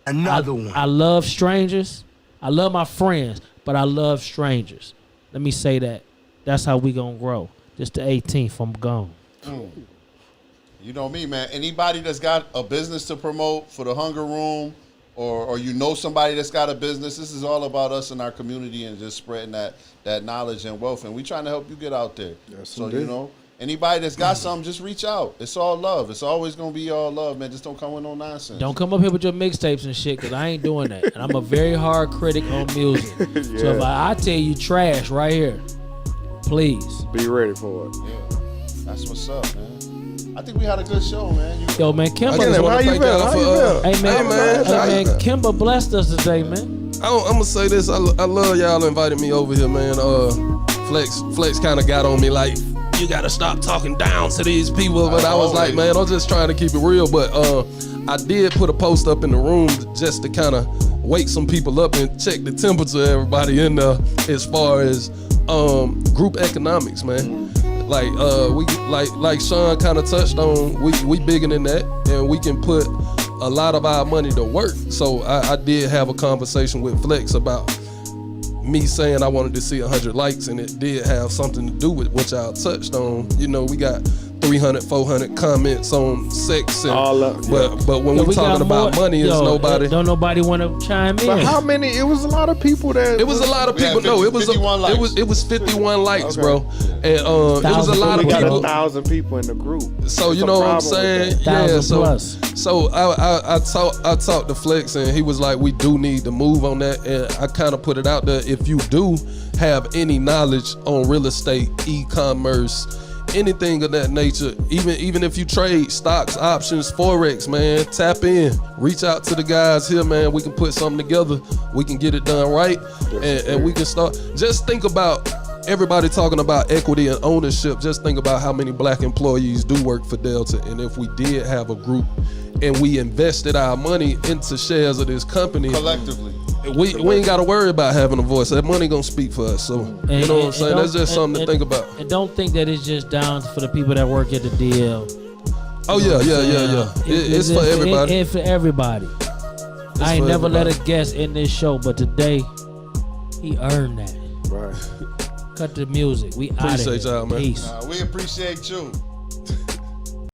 Another one. I love strangers. I love my friends, but I love strangers. Let me say that. That's how we gonna grow. Just the 18th, I'm gone. You know me, man. Anybody that's got a business to promote for the Hunger Room, or you know somebody that's got a business, this is all about us in our community and just spreading that knowledge and wealth. And we trying to help you get out there. Yes, so indeed. Anybody that's got something, just reach out. It's all love. It's always gonna be all love, man. Just don't come with no nonsense. Don't come up here with your mixtapes and shit, cause I ain't doing that. And I'm a very hard critic on music. Yeah. So if I tell you trash right here, please be ready for it. Yeah, that's what's up, man. I think we had a good show, man. Yo, man, Kimber. How you feel? Hey, man, Kimber blessed us today, man. I'm gonna say this. I love y'all invited me over here, man. Flex kind of got on me like, you gotta stop talking down to these people. But I was like, man, I'm just trying to keep it real. But I did put a post up in the room just to kind of wake some people up and check the temperature of everybody in there as far as group economics, man. Like like Sean kind of touched on, we bigger than that, and we can put a lot of our money to work. So I did have a conversation with Flex about me saying I wanted to see 100 likes, and it did have something to do with what y'all touched on. You know, we got 300, 400 comments on sex, and but when we're talking about money, it's nobody. Don't nobody want to chime in. But how many? It was a lot of people that. It was a lot of people. No, it was 51 likes, bro. And it was a lot of people. 1,000 people in the group. So you know what I'm saying? Yeah. So I talked to Flex, and he was like, we do need to move on that. And I kind of put it out there. If you do have any knowledge on real estate, e-commerce, anything of that nature, even if you trade stocks, options, forex, man, tap in, reach out to the guys here, man. We can put something together. We can get it done right, and we can start. Just think about everybody talking about equity and ownership. Just think about how many black employees do work for Delta, and if we did have a group and we invested our money into shares of this company collectively, we ain't got to worry about having a voice. That money gonna speak for us. So you know what I'm saying? That's just something to think about. And don't think that it's just down for the people that work at the DL. Oh yeah. It's for everybody. It's for everybody. I ain't never let a guest in this show, but today he earned that. Right. Cut the music. We out of here. Appreciate y'all, man. Peace. We appreciate you.